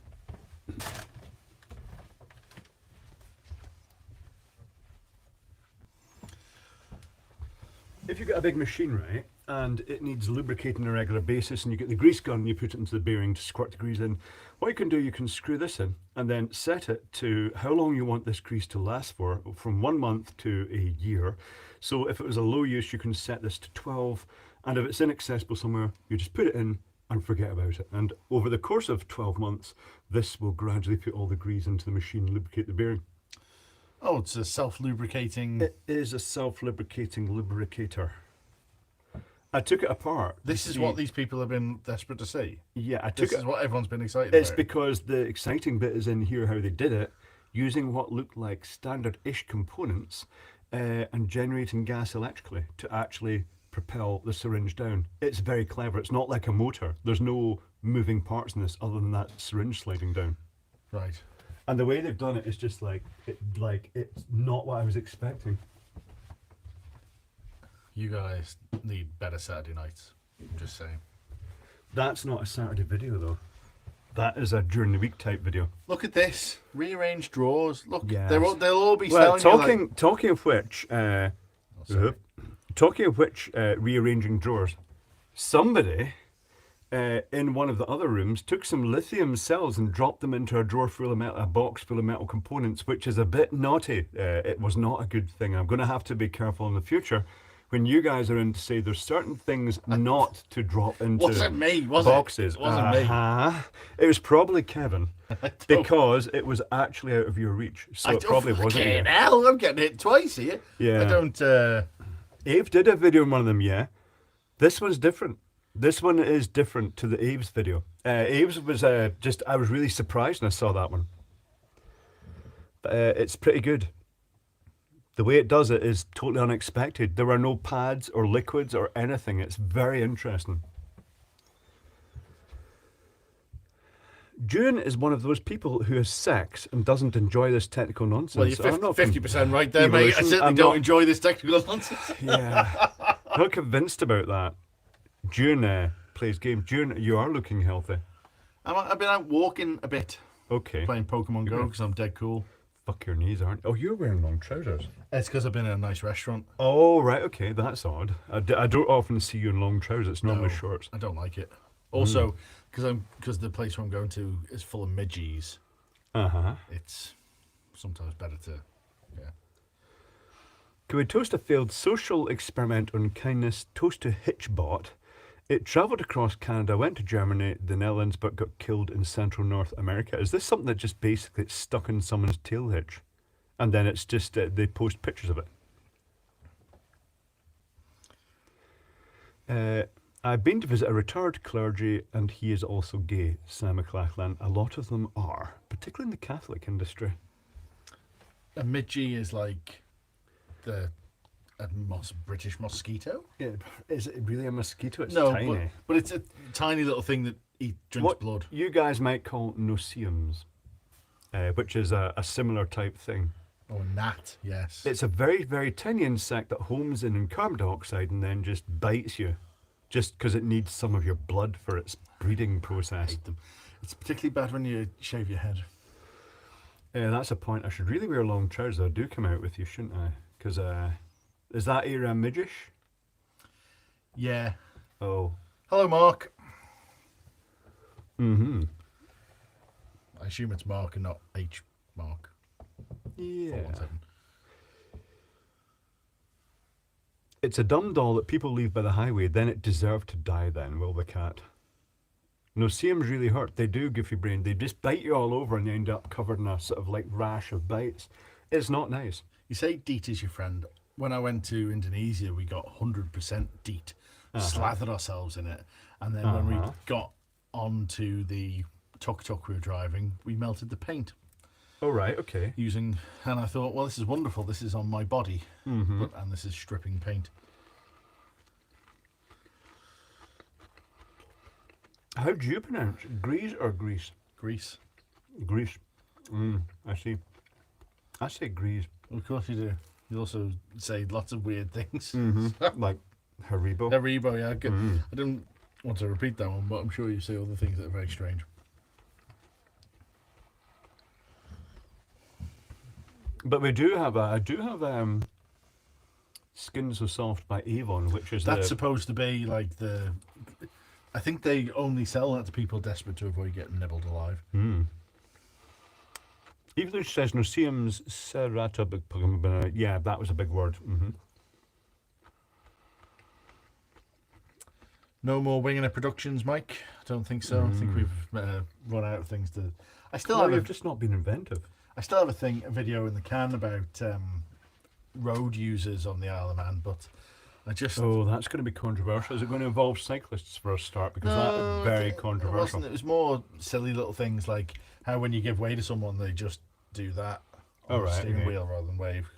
If you've got a big machine, right, and it needs lubricating on a regular basis, and you get the grease gun and you put it into the bearing to squirt the grease in, what you can do, you can screw this in and then set it to how long you want this grease to last for, from 1 month to a year. So if it was a low use, you can set this to 12, and if it's inaccessible somewhere, you just put it in and forget about it. And over the course of 12 months, this will gradually put all the grease into the machine and lubricate the bearing. Oh, it's a self-lubricating... It is a self-lubricating lubricator. I took it apart. This is what these people have been desperate to see. Yeah, I took This is what everyone's been excited It's about. because the exciting bit is in here how they did it, using what looked like standard-ish components and generating gas electrically to actually propel the syringe down. It's very clever. It's not like a motor. There's no moving parts in this other than that syringe sliding down. Right. And the way they've done it is just like it's not what I was expecting. You guys need better Saturday nights. Just saying. That's not a Saturday video though. That is a during the week type video. Look at this. Rearranged drawers. Look, Yes. they'll all be Well, selling you like... talking of which, sorry. talking of which, rearranging drawers. Somebody in one of the other rooms took some lithium cells and dropped them into a drawer full of metal, a box full of metal components, which is a bit naughty. It was not a good thing. I'm going to have to be careful in the future. When you guys are in to say there's certain things not to drop into Wasn't me, was boxes. it? Wasn't me. It was probably Kevin because it was actually out of your reach. So it probably wasn't you. Fucking hell, I'm getting hit twice here. Yeah. I don't... Ave did a video on one of them, yeah. This one's different. This one is different to the Aves video. Aves was just, I was really surprised when I saw that one. It's pretty good. The way it does it is totally unexpected. There are no pads or liquids or anything. It's very interesting. June is one of those people who has sex and doesn't enjoy this technical nonsense. Well, you're I'm not 50% right there, mate. I certainly don't enjoy this technical nonsense. Yeah, not convinced about that. June plays games. June, you are looking healthy. I've been out walking a bit, Okay. playing Pokemon Go because I'm dead cool. Fuck your knees, aren't you? Oh, you're wearing long trousers. It's because I've been in a nice restaurant. Oh, right, okay, that's odd. I don't often see you in long trousers. It's normally No, shorts. I don't like it. Also, because the place where I'm going to is full of midgies, Uh-huh. it's sometimes better to... Yeah. Can we toast a failed social experiment on kindness? Toast to Hitchbot. It travelled across Canada, went to Germany, the Netherlands, but got killed in Central North America. Is this something that just basically it's stuck in someone's tail hitch? And then it's just, they post pictures of it. I've been to visit a retired clergy and he is also gay, Sam McLachlan. A lot of them are, particularly in the Catholic industry. A midgie is like a British mosquito? Yeah, is it really a mosquito? It's No, tiny. but it's a tiny little thing that drinks What blood. you guys might call noceums, which is a similar type thing. Oh, a gnat, yes. It's a very, very tiny insect that homes in carbon dioxide and then just bites you, just because it needs some of your blood for its breeding process. hate them. It's particularly bad when you shave your head. That's a point. I should really wear long trousers. I do come out with you, shouldn't I? Because is that era midgish? Yeah. Oh. Hello, Mark. Mm-hmm. I assume it's Mark and not H. Mark. Yeah. 417. It's a dumb doll that people leave by the highway, then it deserved to die then, will the cat. Noceums really hurt. They do, Goofy Brain. They just bite you all over and you end up covered in a sort of like rash of bites. It's not nice. You say DEET is your friend. When I went to Indonesia, we got 100% DEET. Slathered ourselves in it. And then when we got onto the tuk-tuk we were driving, we melted the paint. Oh, right, okay. And I thought, well, this is wonderful. This is on my body. And this is stripping paint. How do you pronounce it? Grease or grease? Grease. Grease. I see. I say grease. Of course you do. You also say lots of weird things. Like Haribo. Haribo, yeah. I didn't want to repeat that one, but I'm sure you say other things that are very strange. But I do have Skin So Soft by Avon, which is That's supposed to be like the. I think they only sell that to people desperate to avoid getting nibbled alive. Even though she says Noceums serrata, yeah, that was a big word. No more winging it productions, Mike. I don't think so. I think we've run out of things to. I still have You've just not been inventive. I still have a video in the can about road users on the Isle of Man, but I just. Oh, that's going to be controversial. Is it going to involve cyclists for a start? Because that is very controversial. It was more silly little things like how when you give way to someone, they just do that on the steering wheel rather than wave.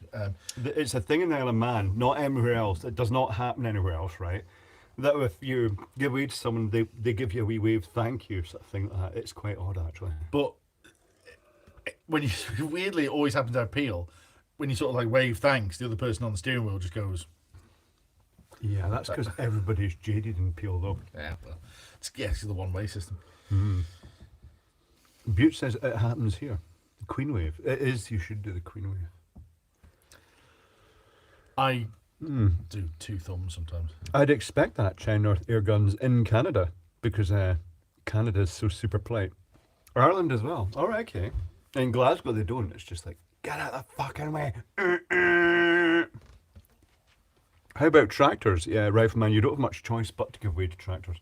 It's a thing in the Isle of Man, not anywhere else. It does not happen anywhere else, right? That if you give way to someone, they give you a wee wave, thank you, sort of thing like that. It's quite odd, actually. But when you weirdly, it always happens at Peel. When you sort of like wave thanks, the other person on the steering wheel just goes. Yeah, that's because everybody's jaded and peeled up. Yeah, well, it's the one-way system. Butte says it happens here. Queen wave. It is. You should do the Queen wave. I do two thumbs sometimes. I'd expect that China North air guns in Canada because Canada's so super polite. Ireland as well. All right, okay. In Glasgow they don't. It's just like get out of the fucking way. How about tractors? Yeah, rifleman. You don't have much choice but to give way to tractors.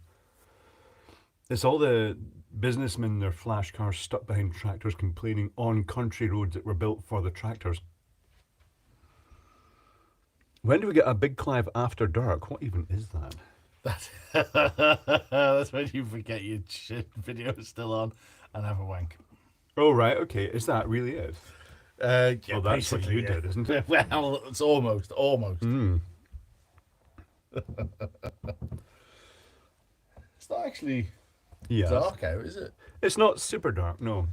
It's all the businessmen in their flash cars stuck behind tractors complaining on country roads that were built for the tractors. When do we get a Big Clive after dark? What even is that? That's when you forget your shit video is still on and have a wank. Oh, right, okay. Is that really it? Yeah, well, that's what you did, isn't it? Well, it's almost. It's not actually dark out, is it? It's not super dark, no.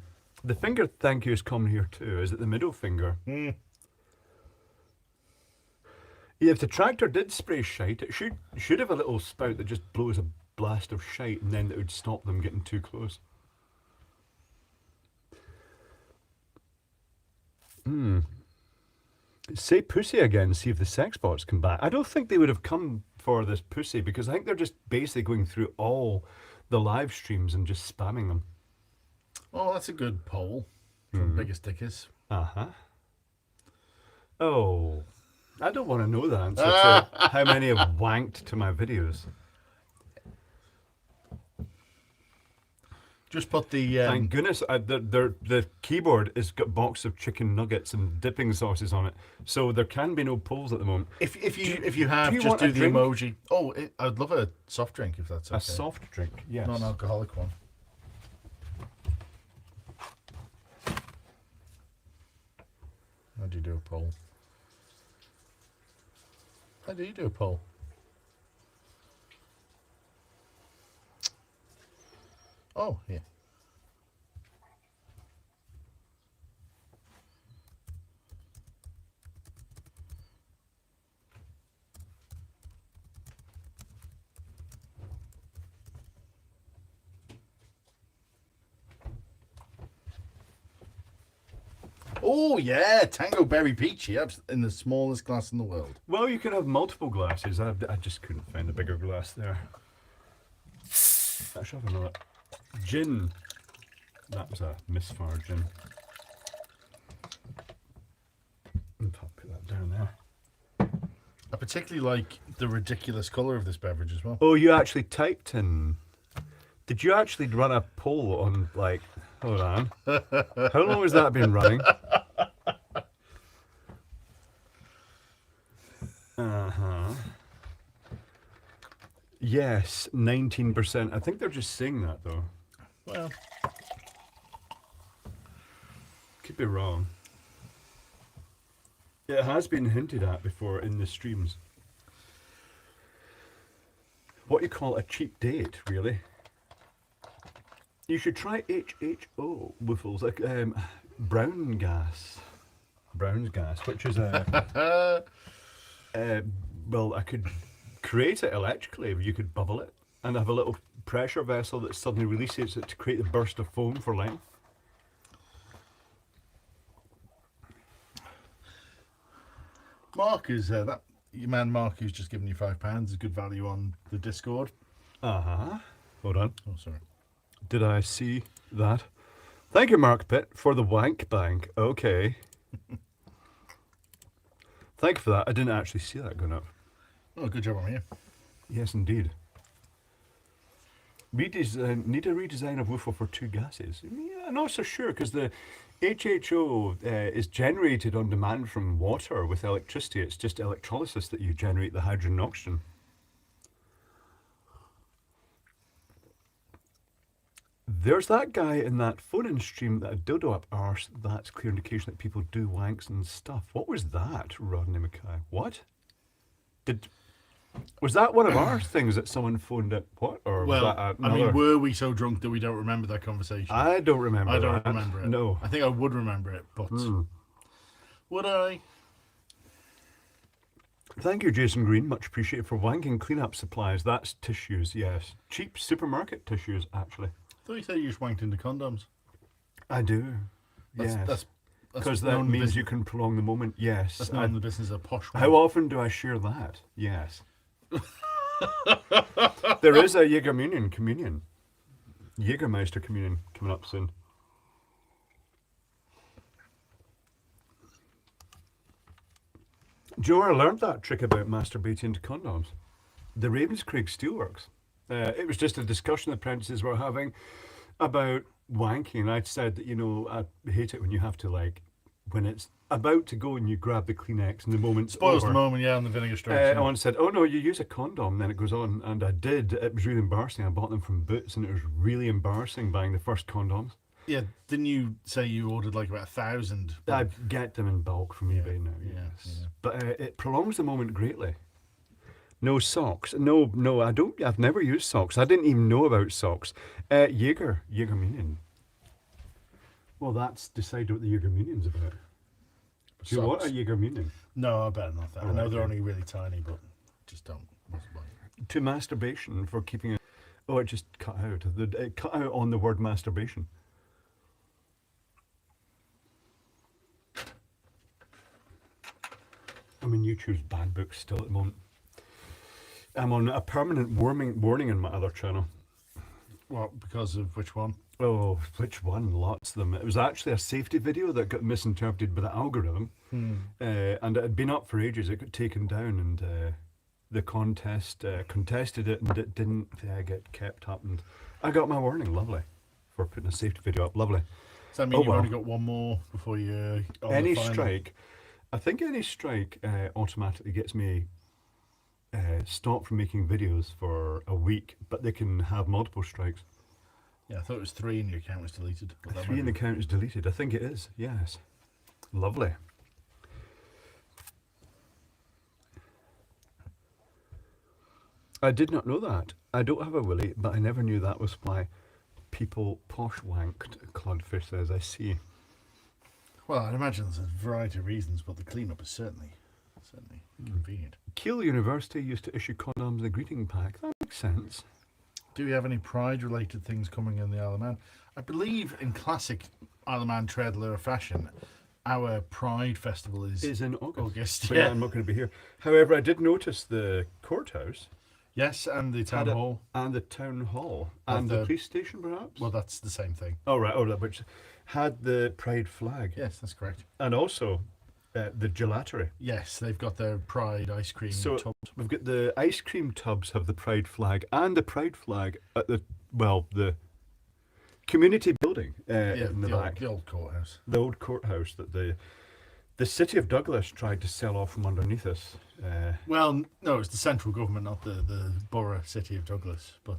The finger thank you is common here too. Is it the middle finger? Yeah, if the tractor did spray shite, it should have a little spout that just blows a blast of shite and then it would stop them getting too close. Say pussy again, see if the sex bots come back. I don't think they would have come for this pussy because I think they're just basically going through all the live streams and just spamming them. Oh, that's a good poll from Biggest Dickers. Oh, I don't want to know the answer to how many have wanked to my videos. Just put the. Thank goodness the keyboard has got a box of chicken nuggets and dipping sauces on it, so there can be no polls at the moment. If you have, do you just want do a the drink? emoji. Oh, I'd love a soft drink if that's okay. A soft drink, yes. Not an alcoholic one. How do you do a poll? How do you do a poll? Oh, yeah. Oh, yeah, Tango Berry Peachy in the smallest glass in the world. Well, you can have multiple glasses. I just couldn't find a bigger glass there. I should have another. Gin. That was a misfire gin. I'll put that down there. I particularly like the ridiculous colour of this beverage as well. Oh, you actually typed in. Did you actually run a poll on, like, hold on. How long has that been running? Yes, 19%. I think they're just saying that, though. Well, could be wrong. It has been hinted at before in the streams. What you call a cheap date, really. You should try HHO whiffles, like brown gas. Brown's gas, which is a well, I could create it electrically. You could bubble it and have a little pressure vessel that suddenly releases it to create the burst of foam for length. Mark is that your man Mark who's just given you £5 is good value on the Discord. Hold on. Oh, sorry. Did I see that? Thank you, Mark Pitt, for the wank bank. Okay. Thank you for that. I didn't actually see that going up. Oh, good job on you. Yes, indeed. Need a redesign of WUFO for 2 gases. Yeah, I'm not so sure, because the HHO is generated on demand from water with electricity. It's just electrolysis that you generate the hydrogen and oxygen. There's that guy in that phone-in stream that a dildo up arse. That's clear indication that people do wanks and stuff. What was that, Rodney Mackay? What? Was that one of our things that someone phoned up? What? Or Well, was that I another? mean, were we so drunk that we don't remember that conversation? I don't remember. I don't that. remember it. No. I think I would remember it, but would I? Thank you, Jason Green. Much appreciated for wanking cleanup supplies. That's tissues, yes. Cheap supermarket tissues, actually. I thought you said you just wanked into condoms. I do. That's, Yes. That's Because known that in the means business- you can prolong the moment. Yes. That's known in the business as a posh one. How often do I share that? Yes. There is a Jägermeister communion. Jägermeister communion coming up soon. Joe, I learned that trick about masturbating to condoms. The Ravenscraig Steelworks. It was just a discussion the apprentices were having about wanking. I'd said that, I hate it when you have to, when it's about to go and you grab the Kleenex and the moment's Spoils over. the moment, yeah, on the vinegar strokes. I once said, oh no, you use a condom, then it goes on. And I did. It was really embarrassing. I bought them from Boots and it was really embarrassing buying the first condoms. Yeah, didn't you say you ordered like about 1,000? I get them in bulk from eBay now, yeah, yes. yeah. But it prolongs the moment greatly. No socks. No, I don't. I've never used socks. I didn't even know about socks. Jägermeister. Well, that's decided what the Jägermeisters about. Do you want a Jägermeister? No, I better not. That. I Alright, know they're okay. only really tiny, but just don't. To masturbation for keeping it. Oh, it just cut out. It cut out on the word masturbation. I'm in YouTube's bad books still at the moment. I'm on a permanent warning in my other channel. Well, because of which one? Oh, which one? Lots of them. It was actually a safety video that got misinterpreted by the algorithm. And it had been up for ages. It got taken down and the contest contested it and it didn't get kept up. And I got my warning. Lovely. For putting a safety video up. Lovely. Does that mean you've well. only got one more before you... Any strike. I think any strike automatically gets me stopped from making videos for a week, but they can have multiple strikes. Yeah, I thought it was 3 and your account was deleted. But that 3 might in the be- count is deleted. I think it is, yes. Lovely. I did not know that. I don't have a willy, but I never knew that was why people posh wanked, Clodfish says. I see. Well, I'd imagine there's a variety of reasons, but the cleanup is certainly convenient. Keele University used to issue condoms in a greeting pack. That makes sense. Do we have any Pride-related things coming in the Isle of Man? I believe in classic Isle of Man Treadler fashion, our Pride Festival is In August. But yeah. I'm not going to be here. However, I did notice the courthouse Yes, and the town had hall. and the town hall Of and the the- police station, perhaps. Well, that's the same thing. Oh right, which had the pride flag, Yes, that's correct. and also the gelatery. Yes, they've got their Pride ice cream So tubs. we've got the ice cream tubs have the pride flag and the pride flag at the community building in the back, the old courthouse. the old courthouse that the city of Douglas tried to sell off from underneath us. Well, no, it's the central government, not the borough city of Douglas, but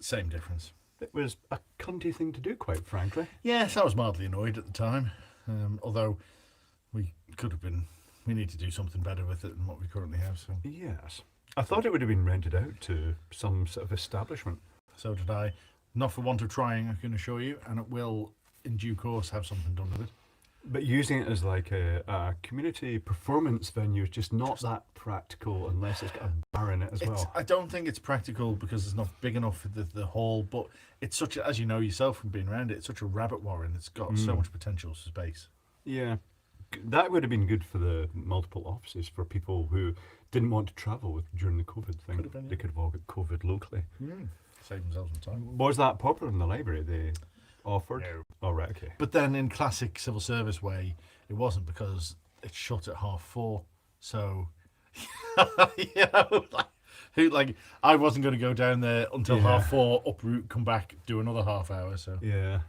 same difference. It was a cunty thing to do, quite frankly. Yes, I was mildly annoyed at the time, although we need to do something better with it than what we currently have. So, Yes, I thought it would have been rented out to some sort of establishment. so did I. Not for want of trying, I can assure you, and it will, in due course, have something done with it. But using it as like a community performance venue is just not that practical unless it's got a bar in it as well. I don't think it's practical because it's not big enough for the hall, but it's such a, as you know yourself from being around it, it's such a rabbit warren. It's got so much potential for space. Yeah. That would have been good for the multiple offices for people who didn't want to travel during the COVID thing. Could have been, yeah. They could have all got COVID locally. Save themselves some time. Was that popular in the library? They offered? No. Oh, right, okay. But then in classic civil service way, it wasn't because it shut at 4:30. So, you know, like I wasn't going to go down there until 4:30, uproot, come back, do another half hour. So Yeah.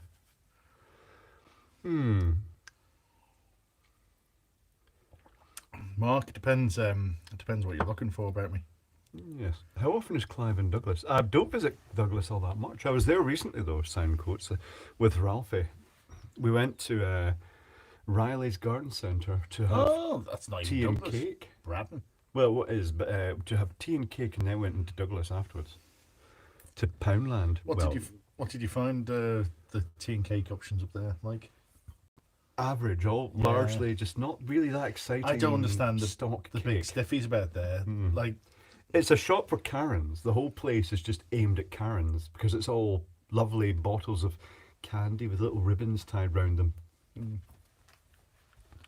Mark, it depends. It depends what you're looking for about me. Yes. How often is Clive in Douglas? I don't visit Douglas all that much. I was there recently, though, sound quotes, with Ralphie. We went to Riley's Garden Centre to have That's not tea even and Douglas. cake. Braddon. Well, what is, but to have tea and cake, and then went into Douglas afterwards. To Poundland. What did you find the tea and cake options up there like? Average, all largely just not really that exciting. I don't understand the cake. big stiffies about there. Like, it's a shop for Karens. The whole place is just aimed at Karens because it's all lovely bottles of candy with little ribbons tied round them.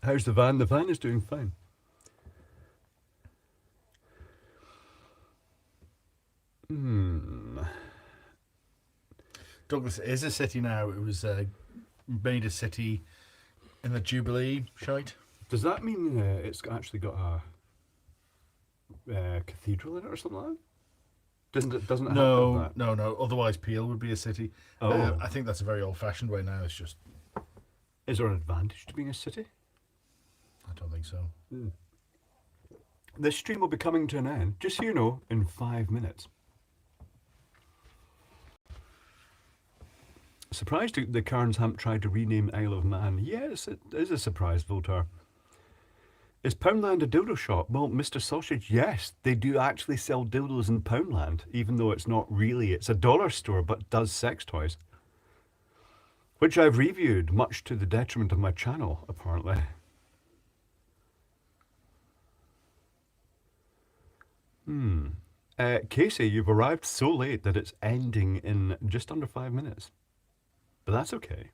How's the van? The van is doing fine. Douglas is a city now. It was made a city in the Jubilee shite. Does that mean it's actually got a cathedral in it or something like that? Doesn't it have that? No. Otherwise, Peel would be a city. Oh. I think that's a very old-fashioned way now. It's just, Is there an advantage to being a city? I don't think so. This stream will be coming to an end, just so you know, in 5 minutes. Surprised the Cairns haven't tried to rename Isle of Man. Yes, it is a surprise, Voltaire. Is Poundland a dildo shop? Well, Mr. Sausage, yes, they do actually sell dildos in Poundland, even though it's not really. It's a dollar store, but does sex toys. Which I've reviewed, much to the detriment of my channel, apparently. Casey, you've arrived so late that it's ending in just under 5 minutes. But that's okay.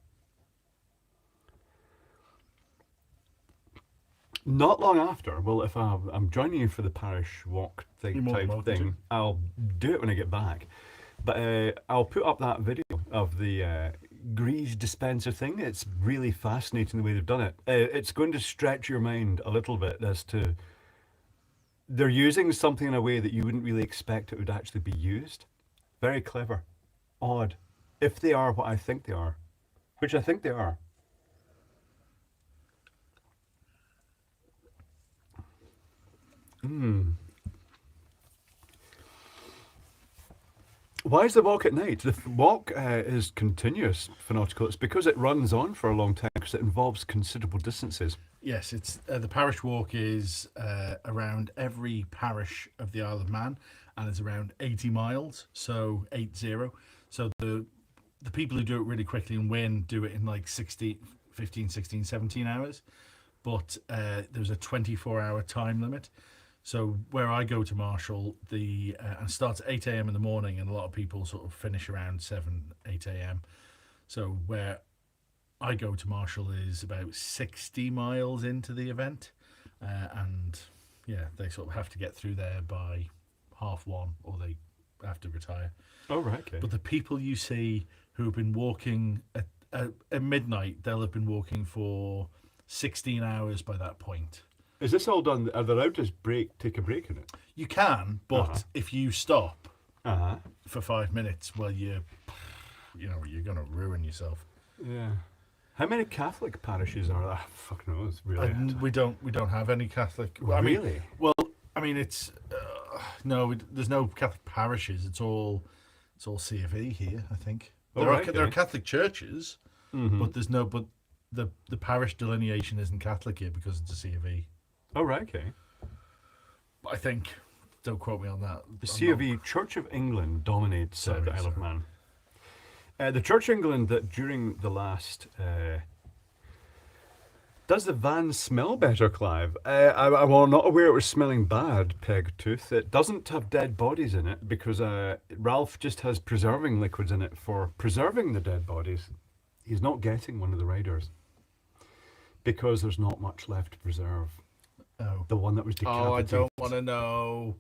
Not long after, well, if I'm joining you for the parish walk thing, I'll do it when I get back. But I'll put up that video of the grease dispenser thing. It's really fascinating the way they've done it. It's going to stretch your mind a little bit as to they're using something in a way that you wouldn't really expect it would actually be used. Very clever. Odd. If they are what I think they are. Which I think they are. Why is the walk at night? The walk is continuous for nautical. It's because it runs on for a long time because it involves considerable distances. Yes, it's the parish walk is around every parish of the Isle of Man, and it's around 80 miles, so 80. So the people who do it really quickly and win do it in like 15, 16, 17 hours. But there's a 24-hour time limit. So where I go to Marshall, and it starts at 8 a.m. in the morning, and a lot of people sort of finish around 7, 8 a.m. So where I go to Marshall is about 60 miles into the event, and yeah, they sort of have to get through there by 1:30, or they have to retire. Oh, right, okay. But the people you see who have been walking at midnight, they'll have been walking for 16 hours by that point. Is this all done? Are they allowed to take a break in it? You can, but if you stop for 5 minutes, well, you're going to ruin yourself. Yeah. How many Catholic parishes are there? Fuck knows, really. We don't have any Catholic. Really? It's no. There's no Catholic parishes. It's all CFE here. I think there are Catholic churches, but there's no. But the parish delineation isn't Catholic here because it's a CFE. Oh, right, okay. I think, don't quote me on that. The CFE, Church of England, dominates the Isle of Man. The Church of England that during the last Does the van smell better, Clive? I was not aware it was smelling bad, Pegtooth. It doesn't have dead bodies in it because Ralph just has preserving liquids in it for preserving the dead bodies. He's not getting one of the riders because there's not much left to preserve. Oh. The one that was decapitated. Oh, I don't want to know.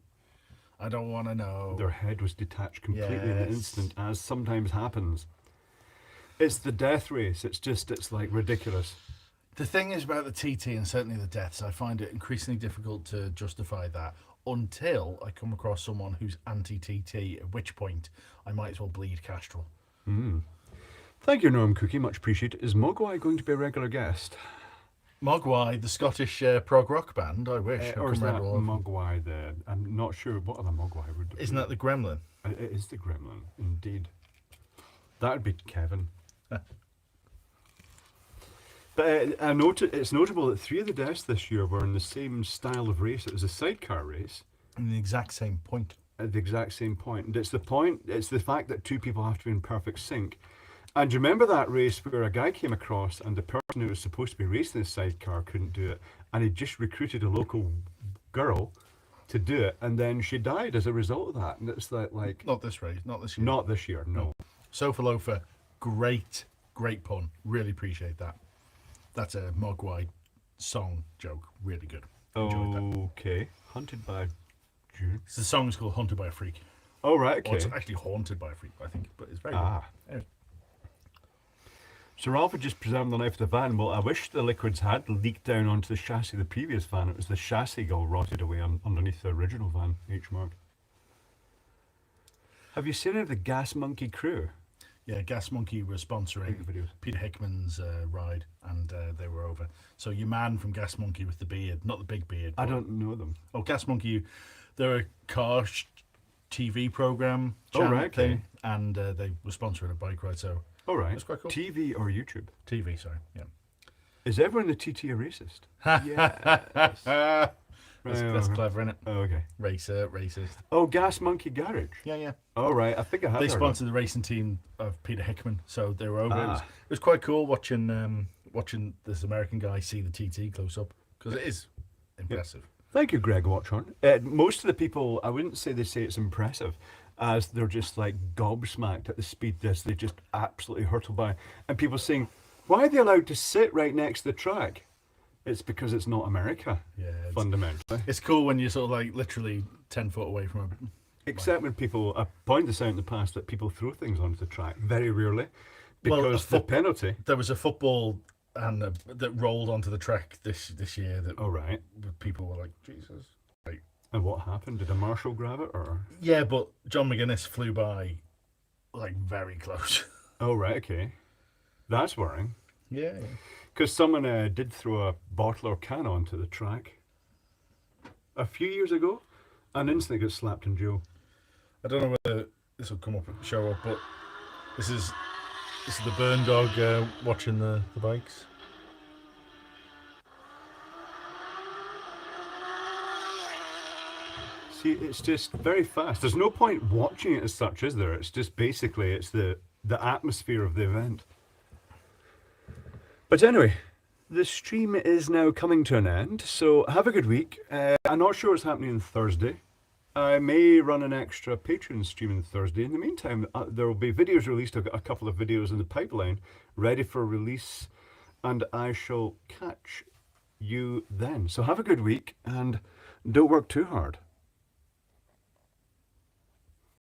I don't want to know. Their head was detached completely in an Yes. instant, as sometimes happens. It's the death race. It's like ridiculous. The thing is about the TT and certainly the deaths, I find it increasingly difficult to justify that until I come across someone who's anti-TT, at which point I might as well bleed Castrol. Thank you, Norm Cookie. Much appreciated. Is Mogwai going to be a regular guest? Mogwai, the Scottish prog rock band, I wish. I Or is can that remember all of them. Mogwai the... I'm not sure what other Mogwai would Isn't that the Gremlin? It is the Gremlin, indeed. That would be Kevin. But it's notable that 3 of the deaths this year were in the same style of race. It was a sidecar race And the exact same point. at the exact same point. And it's the fact that 2 people have to be in perfect sync. And do you remember that race where a guy came across and the person who was supposed to be racing the sidecar couldn't do it, and he just recruited a local girl to do it, and then she died as a result of that. And it's like Not this race, not this year. not this year, no. Sofa Loafer, great pun. Really appreciate that. That's a Mogwai song joke. Really good. Enjoyed that. Okay, Hunted by June. The song's called Hunted by a Freak. Oh right, Or it's okay. actually Haunted by a Freak, I think. But it's very Ah. good. Anyway. So Ralph had just preserved the life of the van. Well, I wish the liquids had leaked down onto the chassis of the previous van. It was the chassis all rotted away underneath the original van, H Mark. Have you seen any of the Gas Monkey crew? Yeah, Gas Monkey was sponsoring Videos. Peter Hickman's ride, and they were over. So your man from Gas Monkey with the beard, not the big beard. I but- don't know them. Oh, Gas Monkey, they're a car TV program Oh, channel right, okay. thing, and they were sponsoring a bike ride. So All right. That's quite cool. TV or YouTube? TV, sorry, yeah. Is everyone in the TT a racist? That's clever, isn't it? Oh, okay. Racist. Oh, Gas Monkey Garage. Yeah. All right. I think I have. They heard of sponsored the racing team of Peter Hickman, so they were over. Ah. It was quite cool watching this American guy see the TT close up, because it is impressive. Thank you, Greg Watchorn. Most of the people, I wouldn't say they say it's impressive, as they're just like gobsmacked at the speed this. They just absolutely hurtle by. And people saying, why are they allowed to sit right next to the track? It's because it's not America, Yeah, fundamentally. it's cool when you're sort of like literally 10 foot away from a... Except when people, I pointed this out in the past, that people throw things onto the track, very rarely, Well, because the penalty. There was a football and that rolled onto the track this year that Oh, right. people were like, Jesus. Like, And what happened? Did a marshal grab it, or? yeah, but John McGuinness flew by like very close. Oh, right, okay. That's worrying. Yeah. Because someone did throw a bottle or can onto the track a few years ago and instantly got slapped in jail. I don't know whether this will come up and show up, but this is the burn dog watching the bikes. See, it's just very fast. There's no point watching it as such, is there? It's just basically, it's the atmosphere of the event. But anyway, the stream is now coming to an end, so have a good week. I'm not sure what's happening on Thursday. I may run an extra Patreon stream on Thursday. In the meantime, there will be videos released. I've got a couple of videos in the pipeline ready for release, and I shall catch you then. So have a good week, and don't work too hard.